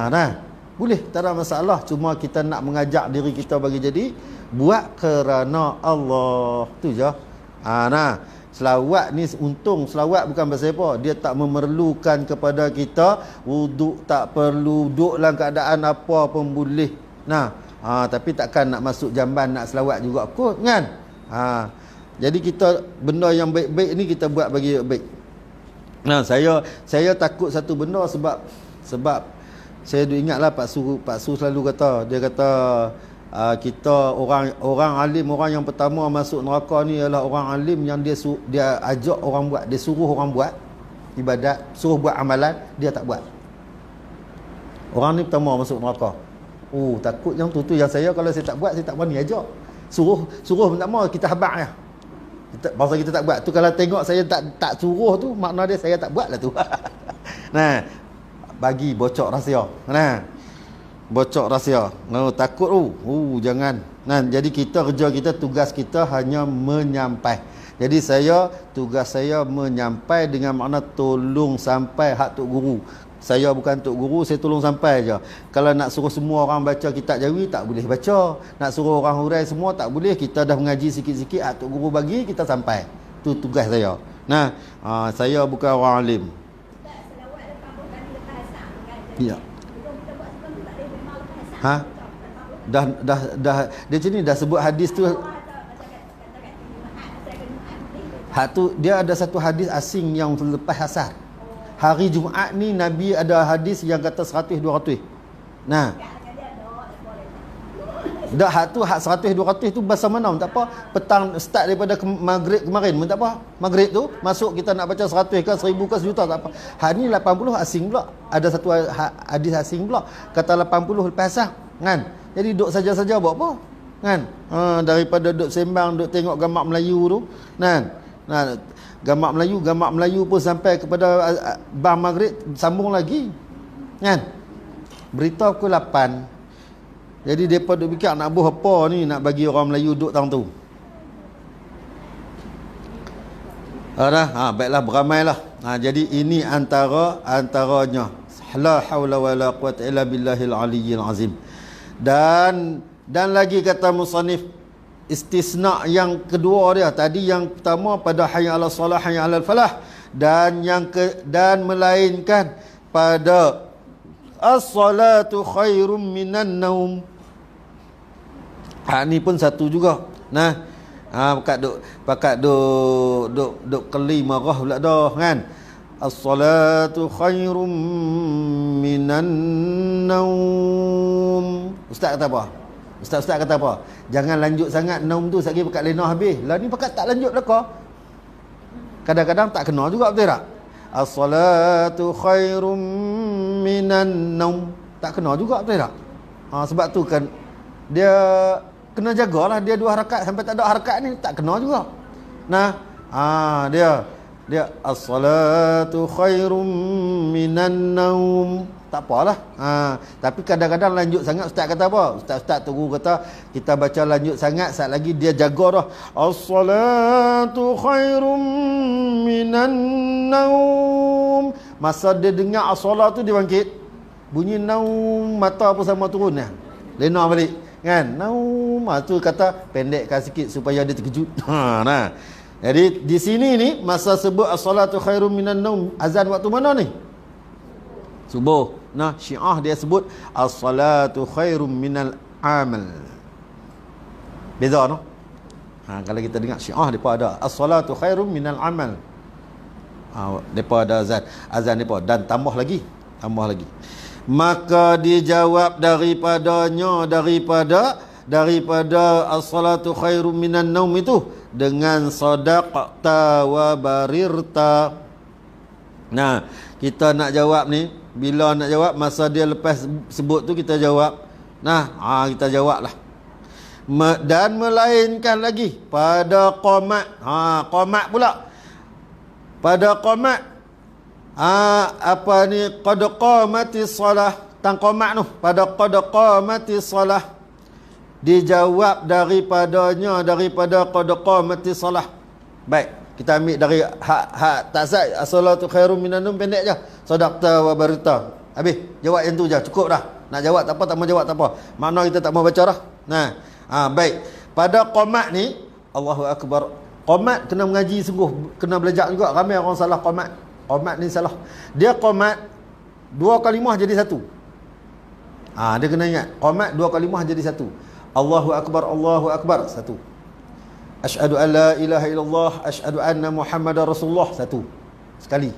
Nah, boleh, tak ada masalah. Cuma kita nak mengajak diri kita bagi jadi buat kerana Allah. Tu je. Nah, selawat ni untung selawat bukan pasal apa. Dia tak memerlukan kepada kita wuduk, tak perlu duduk dalam keadaan apa pun boleh. Nah, tapi takkan nak masuk jamban nak selawat juga kot kan? Jadi kita benda yang baik-baik ni kita buat bagi baik. Nah, saya takut satu benda sebab saya ingatlah Pak Su selalu kata, dia kata kita orang alim, orang yang pertama masuk neraka ni ialah orang alim yang dia ajak orang buat, dia suruh orang buat ibadat, suruh buat amalan, dia tak buat. Orang ni pertama masuk neraka. Takut yang tu yang saya, kalau saya tak buat, saya tak berani ajak. Suruh tak mau, kita habaq ya. Masa kita tak buat tu, kalau tengok saya tak suruh tu, makna dia saya tak buat lah tu. Nah, bagi bocor rahsia. Nah, bocor rahsia. Takut jangan. Nah, jadi kerja kita, tugas kita hanya menyampai. Jadi tugas saya menyampai dengan makna tolong sampai hak tok guru. Saya bukan tok guru, saya tolong sampai aja. Kalau nak suruh semua orang baca kitab jawi, tak boleh baca. Nak suruh orang hurai semua, tak boleh. Kita dah mengaji sikit-sikit, hak tok guru bagi, kita sampai. Tu tugas saya. Nah, saya bukan orang alim. Ya. Dah dia sini dah sebut hadis tu. Hak tu dia ada satu hadis asing yang lepas asar. Hari Jumaat ni Nabi ada hadis yang kata 100-200. Nah, dah hak 100-200 tu bahasa mana pun tak apa. Petang start daripada maghrib kemarin pun tak apa. Maghrib tu masuk kita nak baca 100 ke 1000 ke 1 juta tak apa. Hari ni 80 asing pula. Ada satu hadis asing pula kata 80 lepas asar kan. Jadi duduk saja-saja buat apa kan. Daripada duduk sembang, duduk tengok gambar Melayu tu kan. Nah, gambar Melayu pun sampai kepada bang maghrib sambung lagi kan. Berita pukul 8. Jadi mereka duk fikir nak buat apa ni, nak bagi orang Melayu duduk tang tu. Baiklah, beramailah. Jadi ini antaranya. La haula wala quwata illa billahil aliyyil azim. Dan lagi kata musannif, istisna yang kedua dia tadi, yang pertama pada hayya 'alas salah, hayya 'alal falah, dan melainkan pada As-salatu khairum minan naum. Ni pun satu juga. Nah, pakat duk keli marah pula dah kan. As-salatu khairum minan naum. Ustaz kata apa? Ustaz kata apa? Jangan lanjut sangat naum tu, sekali pakat lena habis. Lah ni pakat tak lanjut belaka. Kadang-kadang tak kena juga, betul tak? As-salatu khairum minan naum. Tak kena juga, betul tak? Sebab tu kan dia kena jagalah, dia 2 harakat, sampai tak ada harakat ni tak kena juga. Nah, dia as-salatu khairum minan naum. Tak apalah. Tapi kadang-kadang lanjut sangat. Ustaz kata apa? Ustaz tunggu kata kita baca lanjut sangat, saat lagi dia jaga dah. As-salatu khairum minan naum. Masa dia dengar as-salat tu dia bangkit. Bunyi naum, mata pun sama turun dah. Lena balik. Kan? Naum. Tu kata pendekkan sikit supaya dia terkejut. Nah. Jadi di sini ni masa sebut as-salatu khairum minan naum, azan waktu mana ni? Subuh. Nah, Syiah dia sebut as-salatu khairum minal amal. Beza no? Kalau kita dengar Syiah depa ada as-salatu khairum minal amal. Depa ada azan depa dan tambah lagi. Maka dijawab daripada as-salatu khairum minan naum itu dengan sadaqta wa barirta. Nah, kita nak jawab ni, bila nak jawab masa dia lepas sebut tu kita jawab. Nah, kita jawablah. Dan melainkan lagi pada qamat. Qamat pula. Pada qamat apa ni, qad qamatis salah. Tang qamat tu, pada qad qamatis salah. Dijawab daripada qad qamatis salah. Baik, kita ambil dari hak tak sah. As-salatu khairum minan naum, pendek je. Sadaqta wa barita. Habis, jawab yang tu je, cukup dah. Nak jawab tak apa, tak mau jawab tak apa. Makna kita tak mau baca dah. Nah, baik. Pada qamat ni, Allahu akbar. Qamat kena mengaji sungguh, kena belajar juga. Ramai orang salah qamat. Qamat ni salah. Dia qamat 2 kalimah jadi satu. Dia kena ingat, qamat 2 kalimah jadi satu. Allahu akbar, satu. Asyhadu an la ilaha illallah, asyhadu anna Muhammadar Rasulullah, satu. Sekali.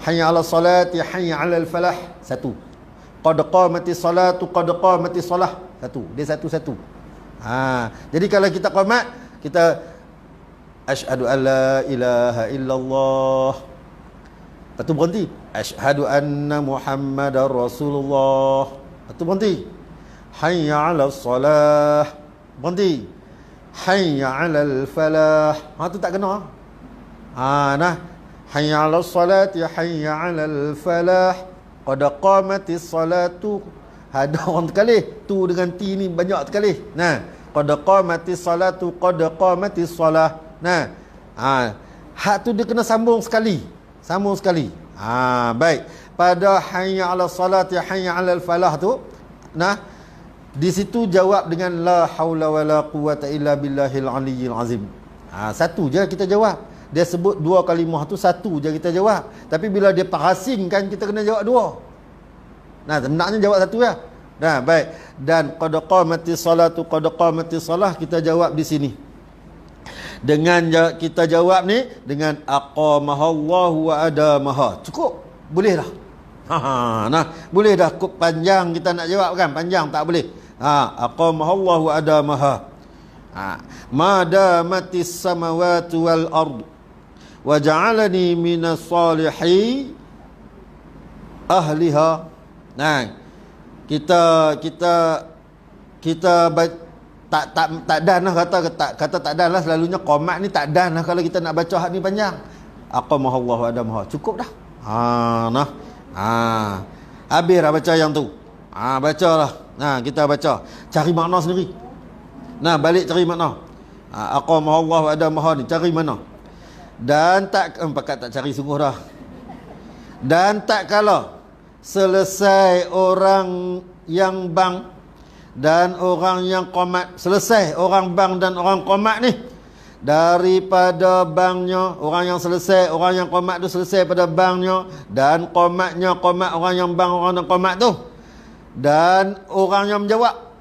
Hayya 'alas salati, hayya 'alal falah, satu. Qad qamatis salatu, qad qamatis salah, satu. Dia satu-satu. Jadi kalau kita qamat, kita asyhadu an la ilaha illallah. Lepas tu berhenti. Asyhadu anna Muhammadar Rasulullah. Lepas tu berhenti. Hayya 'alas salah. Berhenti. Hayya 'alal falah. Tu tak kena. Nah. Hayya 'alas salati, hayya 'alal falah. Qad qamatis salatu. Ada orang terkalih. Tu dengan ti ni banyak terkalih. Nah. Qad qamatis salatu, qad qamatis salah. Nah. Hak tu dia kena sambung sekali. Baik. Pada hayya 'alas salati, hayya 'alal falah tu, nah, di situ jawab dengan la haula wala quwata illa billahil aliyyil azim. Satu je kita jawab. Dia sebut 2 kalimah tu, satu je kita jawab. Tapi bila dia parasingkan, kita kena jawab 2. Nah, sebenarnya jawab satu ya. Nah, baik. Dan qad qamatis salatu, qad qamatis salah, kita jawab di sini. Dengan kita jawab ni dengan aqamahallahu wa adamaha. Cukup. Boleh dah. Nah, boleh dah. Cukup panjang kita nak jawab kan? Panjang tak boleh. Aqamahallahu wa adamaha. Madamatis samawati wal ard wa ja'alani minas salihi ahliha. Nah, kita tak dan lah kata tak dan lah. Selalunya qamat ni tak dan lah kalau kita nak baca hak ni panjang. Aqamahallahu wa adamaha. Cukup dah. Nah. Habis dah baca yang tu. Bacalah. Nah, kita baca. Cari makna sendiri. Nah, balik cari makna. Aqamahallahu wa adamaha ni cari mana? Dan tak pakat tak cari sungguh dah. Dan tak kala selesai orang yang bang dan orang yang qamat, selesai orang bang dan orang qamat ni, daripada banknya orang yang selesai, orang yang qomat tu selesai pada banknya, dan qomatnya qomat orang yang bank orang yang qomat tu, dan orang yang menjawab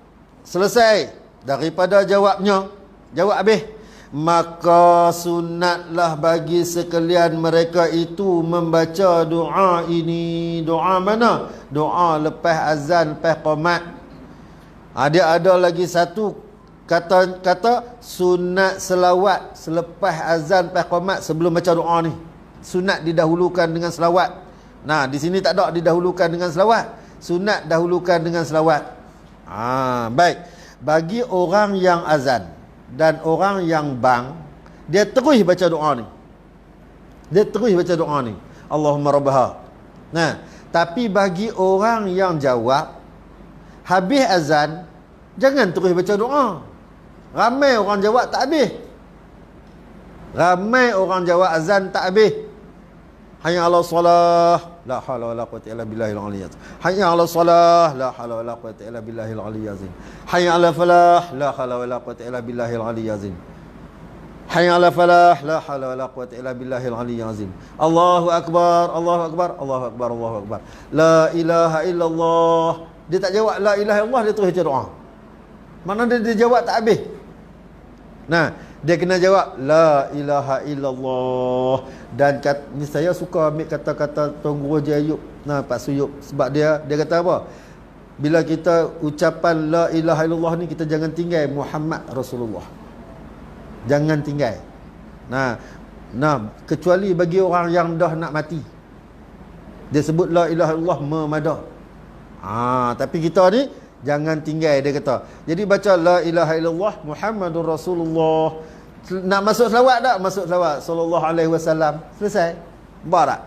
selesai daripada jawabnya, jawab habis, maka sunatlah bagi sekalian mereka itu membaca doa ini. Doa mana? Doa lepas azan, lepas qomat. Dia ada lagi satu kata sunat selawat selepas azan, lepas qomat, sebelum baca doa ni. Sunat didahulukan dengan selawat. Nah, di sini tak ada didahulukan dengan selawat. Sunat dahulukan dengan selawat. Baik. Bagi orang yang azan dan orang yang bang, dia terus baca doa ni. Dia terus baca doa ni. Allahumma rabbaha. Nah, tapi bagi orang yang jawab habis azan, jangan terus baca doa. Ramai orang jawab tak habis. Ramai orang jawab azan tak habis. Hayya 'alas salah, la haula wala quwwata illa billahil aliyyil azim. Hayya 'alas salah, la haula wala quwwata illa billahil aliyyil azim. Hayya 'alal falah, la haula wala quwwata illa billahil aliyyil azim. Hayya 'alal falah, la haula wala quwwata illa billahil aliyyil azim. Allahu akbar, Allahu akbar, Allahu akbar, Allahu akbar. La ilaha illallah. Dia tak jawab la ilaha illallah, dia terus baca doa. Mana dia jawab tak habis. Nah, dia kena jawab la ilaha illallah. Dan ni saya suka ambil kata-kata Tuan Guru Haji Ayub, Pak Suyup, sebab dia kata apa? Bila kita ucapan la ilaha illallah ni, kita jangan tinggal Muhammad Rasulullah. Jangan tinggal. Nah, kecuali bagi orang yang dah nak mati. Dia sebut la ilaha illallah memadah. Tapi kita ni jangan tinggal, dia kata. Jadi baca la ilaha illallah Muhammadur Rasulullah. Nak masuk selawat tak? Masuk selawat sallallahu alaihi wasallam. Selesai. Barak.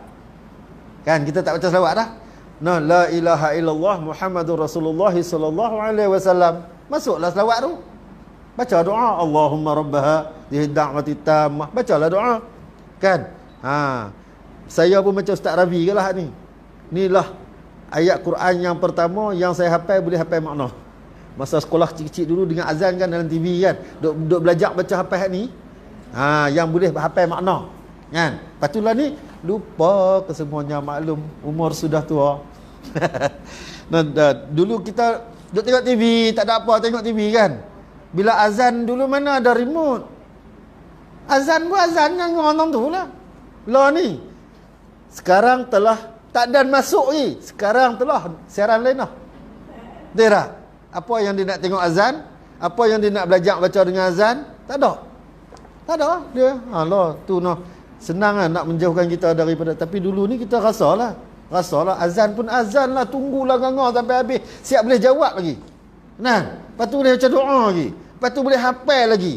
Kan kita tak baca selawat dah. Nah, la ilaha illallah Muhammadur Rasulullah sallallahu alaihi wasallam. Masuklah selawat tu. Baca doa Allahumma rabbaha dzid da'wati tammah. Bacalah doa. Kan? Saya pun macam Ustaz Ravi ke lah ni. Inilah ayat Quran yang pertama yang saya hafal, boleh hafal makna. Masa sekolah kecil-kecil dulu dengan azan kan, dalam TV kan, duk belajar baca hafal ni. Yang boleh hafal makna. Kan? Patulah ni lupa kesemuanya, maklum umur sudah tua. Dulu kita duk tengok TV, tak ada apa tengok TV kan. Bila azan dulu mana ada remote. Azan pun azan yang ngomong tu lah. Lah ni sekarang telah tak dan masuk ni. Sekarang telah siaran lain lah. Dia tak? Apa yang dia nak tengok azan? Apa yang dia nak belajar baca dengan azan? Tak ada. Tak ada dia. Allah tu noh. Senang lah nak menjauhkan kita daripada. Tapi dulu ni kita rasalah. Azan pun azan lah. Tunggulah ngangah sampai habis. Siap boleh jawab lagi. Lepas tu boleh baca doa lagi. Lepas tu boleh hafal lagi.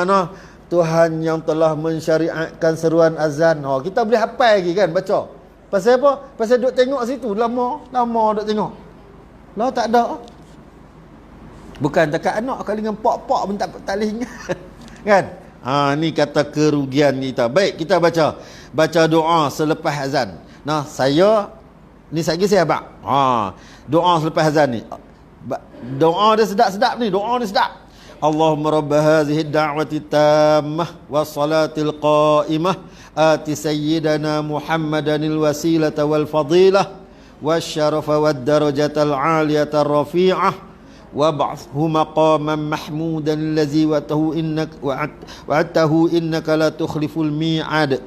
Noh. Tuhan yang telah mensyariatkan seruan azan. Kita boleh hafal lagi kan baca. Pasal apa? Pasal duk tengok situ lama duk tengok. Lah tak ada. Bukan dekat anak kali dengan pak-pak pun tak boleh ingat. Kan? Ni kata kerugian kita. Baik, kita baca doa selepas azan. Nah, ni saya abang. Doa selepas azan ni. Doa dia sedap-sedap ni, doa ni sedap. Allahumma rabb hadhihi ad-da'wati tammah was-salatil qa'imah ati sayyidana Muhammadanil wasilata wal fadilah wasyarafa wad darajatal 'aliyatar rafi'ah wab'athhu maqaman mahmudan allazi wa'adtahu innaka la tukhliful mi'ad.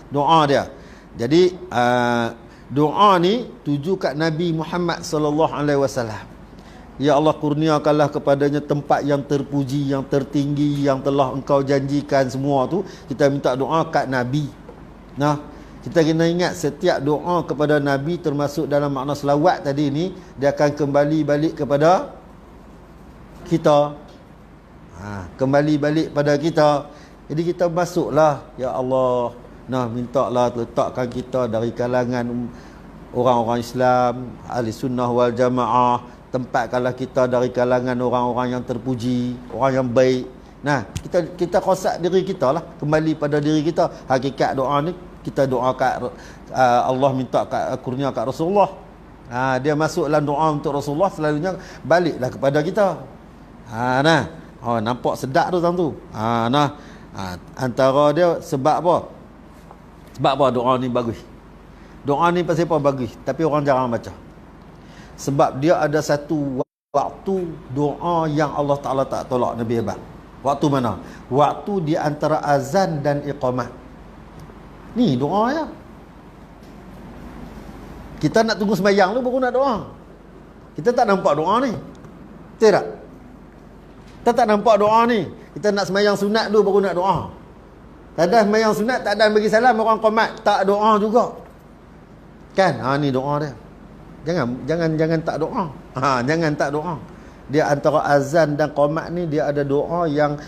Doa dia. Jadi doa ni tuju kat Nabi Muhammad sallallahu alaihi wasallam. Ya Allah, kurniakanlah kepadanya tempat yang terpuji, yang tertinggi, yang telah engkau janjikan semua tu. Kita minta doa kat Nabi. Kita kena ingat setiap doa kepada Nabi, termasuk dalam makna selawat tadi ni, dia akan kembali balik kepada kita. Kembali balik pada kita. Jadi kita masuklah, ya Allah, mintalah letakkan kita dari kalangan orang-orang Islam, ahli sunnah wal jamaah. Tempatkanlah kita dari kalangan orang-orang yang terpuji, orang yang baik. Kita kosak diri kita lah, kembali pada diri kita. Hakikat doa ni kita doa kat Allah, minta kat kurnia kat Rasulullah. Dia masuk dalam doa untuk Rasulullah, selalunya baliklah kepada kita. Oh, nampak sedap tu tuan tu. Antara dia sebab apa? Sebab apa doa ni bagus? Doa ni pasal apa bagus? Tapi orang jarang baca. Sebab dia ada satu waktu doa yang Allah Ta'ala tak tolak Nabi hebat. Waktu mana? Waktu di antara azan dan iqamah. Ni doa ya. Kita nak tunggu sembahyang tu baru nak doa. Kita tak nampak doa ni. Betul tak? Kita tak nampak doa ni. Kita nak sembahyang sunat dulu baru nak doa. Tak ada sembahyang sunat, tak ada bagi salam, orang qomat tak doa juga. Kan? Ni doa dia. Jangan tak doa. Jangan tak doa. Dia antara azan dan qomat ni dia ada doa yang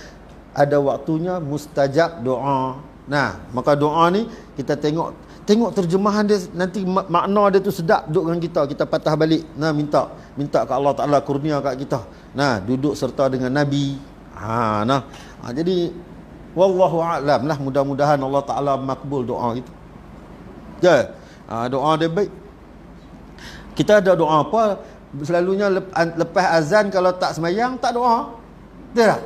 ada waktunya, mustajab doa. Nah, maka doa ni kita tengok terjemahan dia, nanti makna dia tu sedap duduk dengan kita. Kita patah balik. Nah, minta ke Allah Ta'ala kurnia kat kita. Nah, duduk serta dengan Nabi. Jadi wallahu a'lam lah, mudah-mudahan Allah Ta'ala makbul doa kita. Doa dia baik. Kita ada doa apa? Selalunya lepas azan kalau tak semayang tak doa. Betul tak?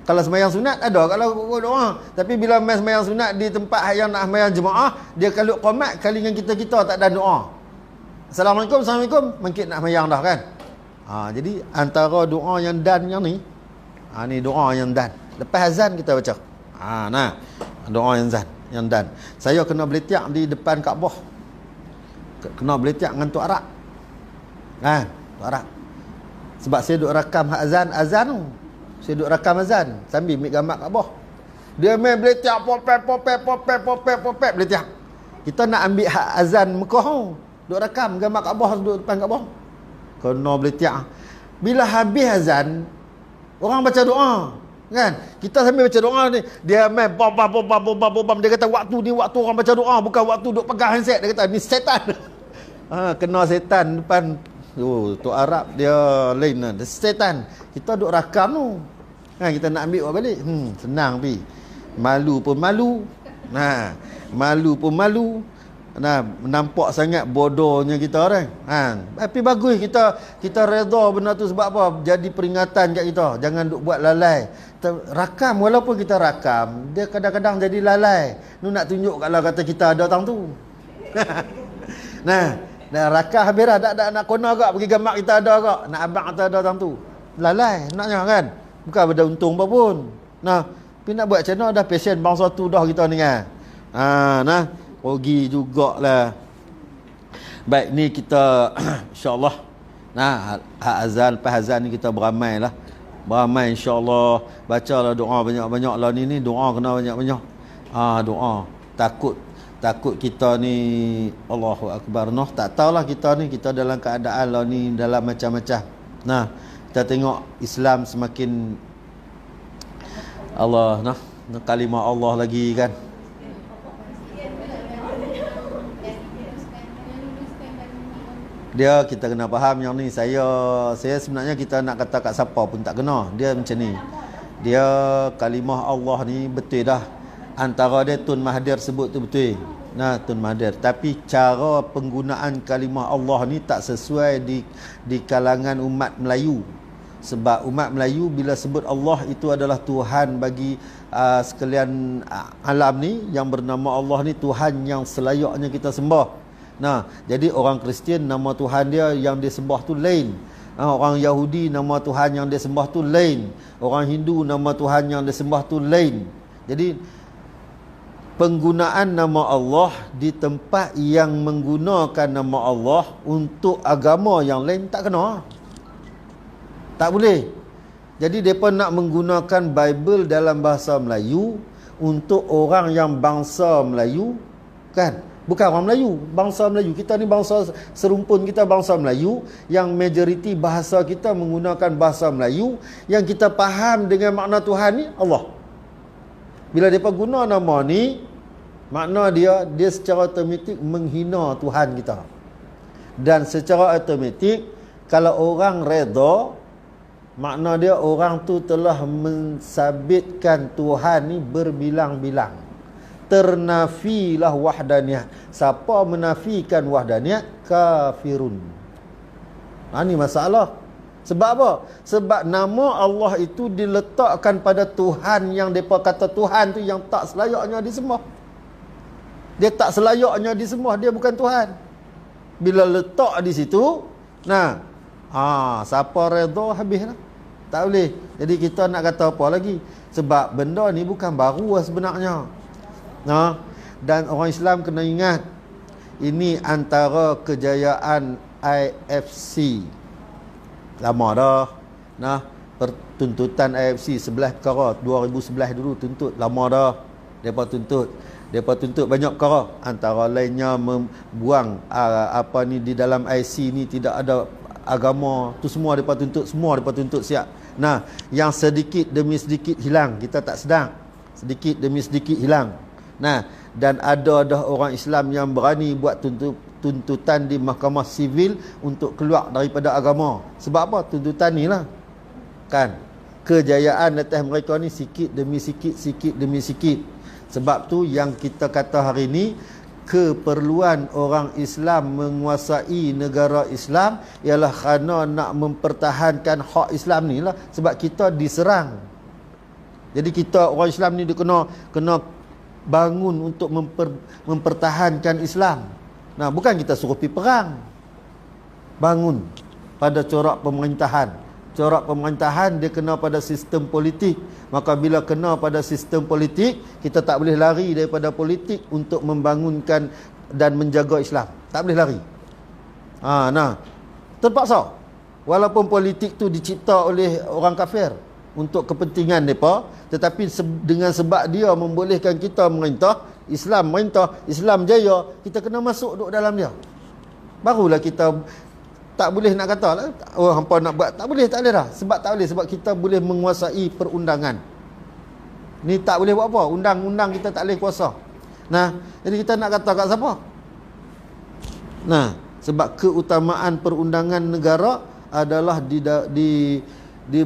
Kalau semayang sunat ada kalau doa. Tapi bila main semayang sunat di tempat yang nak semayang jemaah, dia kalau qomat kali dengan kita tak ada doa. Assalamualaikum, mungkin nak semayang dah kan. Jadi antara doa yang dan yang ni, ni doa yang dan. Lepas azan kita baca. Doa yang dan. Saya kena beletiak di depan Kaabah. Kena beletiak dengan Tok Arak. Tok Arak. Sebab saya duk rakam azan tu. Saya duk rakam azan sambil ambil gambar Kaabah. Dia main beletiak popet beletiak. Kita nak ambil azan Mekah tu. Duk rakam gambar Kaabah duk depan Kaabah. Kena beletiak. Bila habis azan, orang baca doa. Kan? Kita sambil baca doa ni, dia main bom. Dia kata waktu ni waktu orang baca doa, bukan waktu duk pegang handset. Dia kata ni setan. Kena setan depan. Tok Arab dia lain lah. Dia setan. Kita duk rakam tu. Kita nak ambil balik. Senang pi. Malu pun malu. Malu pun malu. Nampak sangat bodohnya kita orang. Tapi bagus kita redha benda tu sebab apa? Jadi peringatan kat kita. Jangan duk buat lalai. Rakam, walaupun kita rakam, dia kadang-kadang jadi lalai. Nak tunjuk kalau kata kita ada tang tu. Rakam habis dah. Tak nak kona agak pergi gambar kita ada agak. Nak abang kita ada tang tu. Lalai naknya kan. Bukan benda untung apa pun. Tapi nak buat macam mana dah passion bangsa tu dah kita ni kan. Rugi jugalah. Baik, ni kita insya-Allah azan lepas azan ni kita beramai lah. Beramai insya-Allah, bacalah doa banyak-banyak lah ni doa kena banyak-banyak. Doa. Takut kita ni Allahu akbar. Tak tahulah kita dalam keadaan lah ni dalam macam-macam. Kita tengok Islam semakin Allah kalimah Allah lagi kan. Dia kita kena faham yang ni. Saya sebenarnya kita nak kata kat siapa pun tak kena. Dia macam ni. Dia kalimah Allah ni betul dah. Antara dia Tun Mahathir sebut tu betul. Tun Mahathir. Tapi cara penggunaan kalimah Allah ni tak sesuai di kalangan umat Melayu. Sebab umat Melayu bila sebut Allah itu adalah Tuhan bagi sekalian alam ni, yang bernama Allah ni Tuhan yang selayaknya kita sembah. Jadi orang Kristian nama Tuhan dia yang dia sembah tu lain. Orang Yahudi nama Tuhan yang dia sembah tu lain. Orang Hindu nama Tuhan yang dia sembah tu lain. Jadi penggunaan nama Allah di tempat yang menggunakan nama Allah untuk agama yang lain tak kena. Tak boleh. Jadi mereka nak menggunakan Bible dalam bahasa Melayu untuk orang yang bangsa Melayu kan. Bukan orang Melayu, bangsa Melayu. Kita ni bangsa serumpun, kita bangsa Melayu yang majoriti bahasa kita menggunakan bahasa Melayu, yang kita faham dengan makna Tuhan ni Allah. Bila mereka guna nama ni, makna dia secara automatik menghina Tuhan kita. Dan secara automatik kalau orang reda, makna dia orang tu telah mensabitkan Tuhan ni berbilang-bilang. Ternafilah wahdaniyah. Siapa menafikan wahdaniyah, kafirun. Ini masalah. Sebab apa? Sebab nama Allah itu diletakkan pada Tuhan yang mereka kata Tuhan tu yang tak selayaknya disembah. Dia tak selayaknya disembah, dia bukan Tuhan. Bila letak di situ, nah, siapa redha habislah. Tak boleh. Jadi kita nak kata apa lagi? Sebab benda ni bukan baru sebenarnya. Dan orang Islam kena ingat, ini antara kejayaan IFC. Lama dah. Pertuntutan IFC 11 perkara 2011 dulu tuntut, lama dah. Depa tuntut banyak perkara, antara lainnya membuang di dalam IC ni tidak ada agama. Tu semua depa tuntut siap. Nah, yang sedikit demi sedikit hilang, kita tak sedang. Sedikit demi sedikit hilang. Nah, dan ada dah orang Islam yang berani buat tuntutan di mahkamah sivil untuk keluar daripada agama. Sebab apa? Tuntutan ni lah. Kan? Kejayaan atas mereka ni sikit demi sikit. Sebab tu yang kita kata hari ni, keperluan orang Islam menguasai negara Islam ialah kerana nak mempertahankan hak Islam ni lah. Sebab kita diserang. Jadi kita orang Islam ni dia kena bangun untuk mempertahankan Islam. Nah, bukan kita suruh pergi perang. Bangun pada corak pemerintahan. Corak pemerintahan dia kena pada sistem politik. Maka bila kena pada sistem politik, kita tak boleh lari daripada politik untuk membangunkan dan menjaga Islam. Tak boleh lari. Terpaksa. Walaupun politik tu dicipta oleh orang kafir untuk kepentingan mereka, tetapi dengan sebab dia membolehkan kita merintah, Islam merintah, Islam jaya, kita kena masuk duduk dalam dia. Barulah kita tak boleh nak kata lah, hampa nak buat, tak boleh dah. Sebab tak boleh, sebab kita boleh menguasai perundangan. Ni tak boleh buat apa, undang-undang kita tak boleh kuasa. Nah, jadi kita nak kata kat siapa? Nah, sebab keutamaan perundangan negara adalah di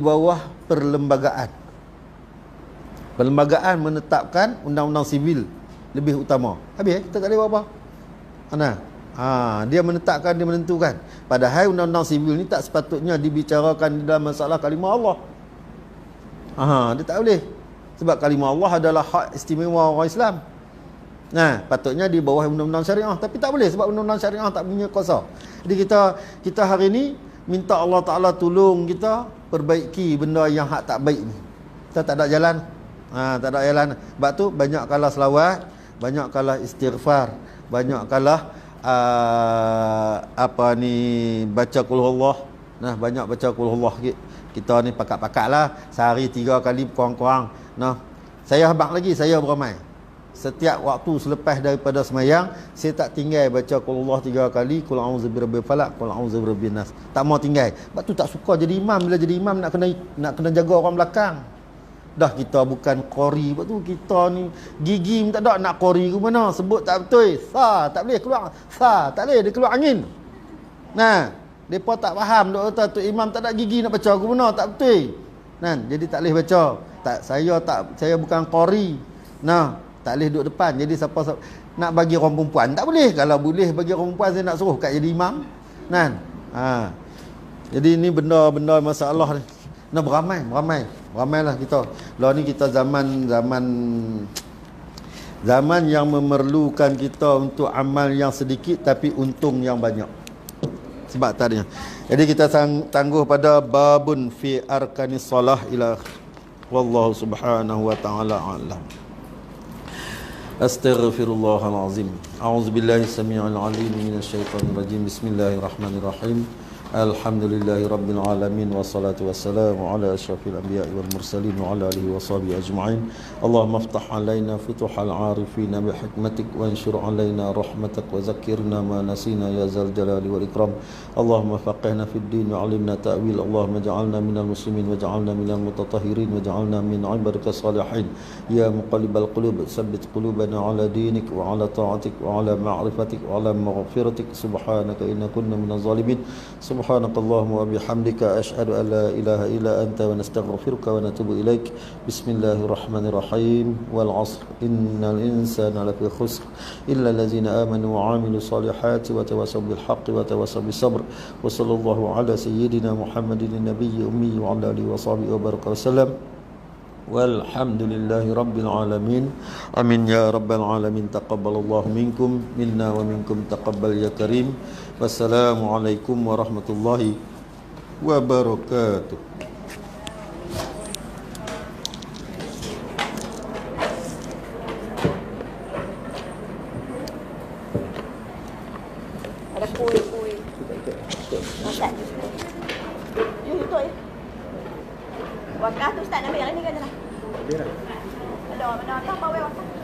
bawah perlembagaan. Perlembagaan menetapkan undang-undang sivil lebih utama. Habis kita tak boleh buat apa. Dia menetapkan, dia menentukan. Padahal undang-undang sivil ni tak sepatutnya dibicarakan dalam masalah kalimah Allah. Dia tak boleh. Sebab kalimah Allah adalah hak istimewa orang Islam. Nah, patutnya di bawah undang-undang syariah, tapi tak boleh sebab undang-undang syariah tak punya kuasa. Jadi kita hari ni minta Allah Taala tolong kita perbaiki benda yang hak tak baik ni. Kita tak ada jalan. Tak ada jalan. Sebab tu banyak kalah selawat, banyak kalah istighfar, banyak kalah baca qul huwallah. Nah, banyak baca qul huwallah sikit. Kita ni pakat-pakatlah sehari 3 kali kurang-kurang. Nah, saya habaq lagi, saya beramai. Setiap waktu selepas daripada semayang, saya tak tinggal baca qul huwallah 3 kali, qul a'udzu birabbil falaq, qul a'udzu birabbin nas. Tak mau tinggal. Sebab tu tak suka jadi imam. Bila jadi imam nak kena jaga orang belakang. Dah kita bukan qori. Sebab tu kita ni gigi minta tak nak qori ke mana. Sebut tak betul. Tak boleh keluar. Tak boleh dia keluar angin. Nah, depa tak faham dok kata tu imam tak ada gigi nak baca ke mana, tak betul. Jadi tak boleh baca. Saya bukan qori. Tak boleh duduk depan. Jadi siapa nak bagi orang perempuan tak boleh. Kalau boleh bagi orang perempuan, saya nak suruh kat jadi imam. Jadi ini benda-benda masalah ni. Beramailah kita. Lah ni kita zaman yang memerlukan kita untuk amal yang sedikit tapi untung yang banyak. Sebab tadinya. Jadi kita tangguh pada babun fi arkanis salah ila wallahu subhanahu wa ta'ala a'lam. Astaghfirullahalazim. A'udzubillahi samii'il 'aliim minasyaitonir rajim. Bismillahirrahmanirrahim. Alhamdulillahi rabbil alamin wassalatu wassalamu ala asyrafil anbiya'i wal mursalin wa ala alihi washabihi ajma'in. Allahumma iftah alaina futuhal 'arifin bi hikmatik wa anshur alaina rahmatak wa zakkirna ma nasina ya zal jalali wal ikram. Allahumma faqihna fid din wa 'allimna ta'wil. Allahumma ij'alna minal muslimin waj'alna minal mutatahhirin waj'alna min 'ibadika salihin. Ya muqallibal qulub tsabbit qulubana 'ala dinik wa 'ala ta'atik wa 'ala ma'rifatik wa 'ala maghfiratik. Subhanaka inna kunna minaz zalimin. Subhanakallahumma wa bihamdika asyhadu an la ilaha illa anta wa nastaghfiruka wa natubu ilaik. Bismillahirrahmanirrahim. Wal 'ashr innal insana lafi khusr illa allazina amanu wa 'amilus solihati wa tawassaw bil haqqi wa tawassaw bis sabr. Wa sallallahu ala sayyidina Muhammadin nabiyyi ummi wa ala alihi wa sahbihi wa baraka wasallam. Walhamdulillahi rabbil alamin. Amin ya rabbal alamin. Taqabbalallahu minkum minna wa minkum taqabbal ya karim. Wassalamualaikum warahmatullahi wabarakatuh. Ada kuih-kuih. Masak. You itu ya. Waktu tu Ustaz nak ambil yang ni kan dah. Ada mana apa bawa waktu.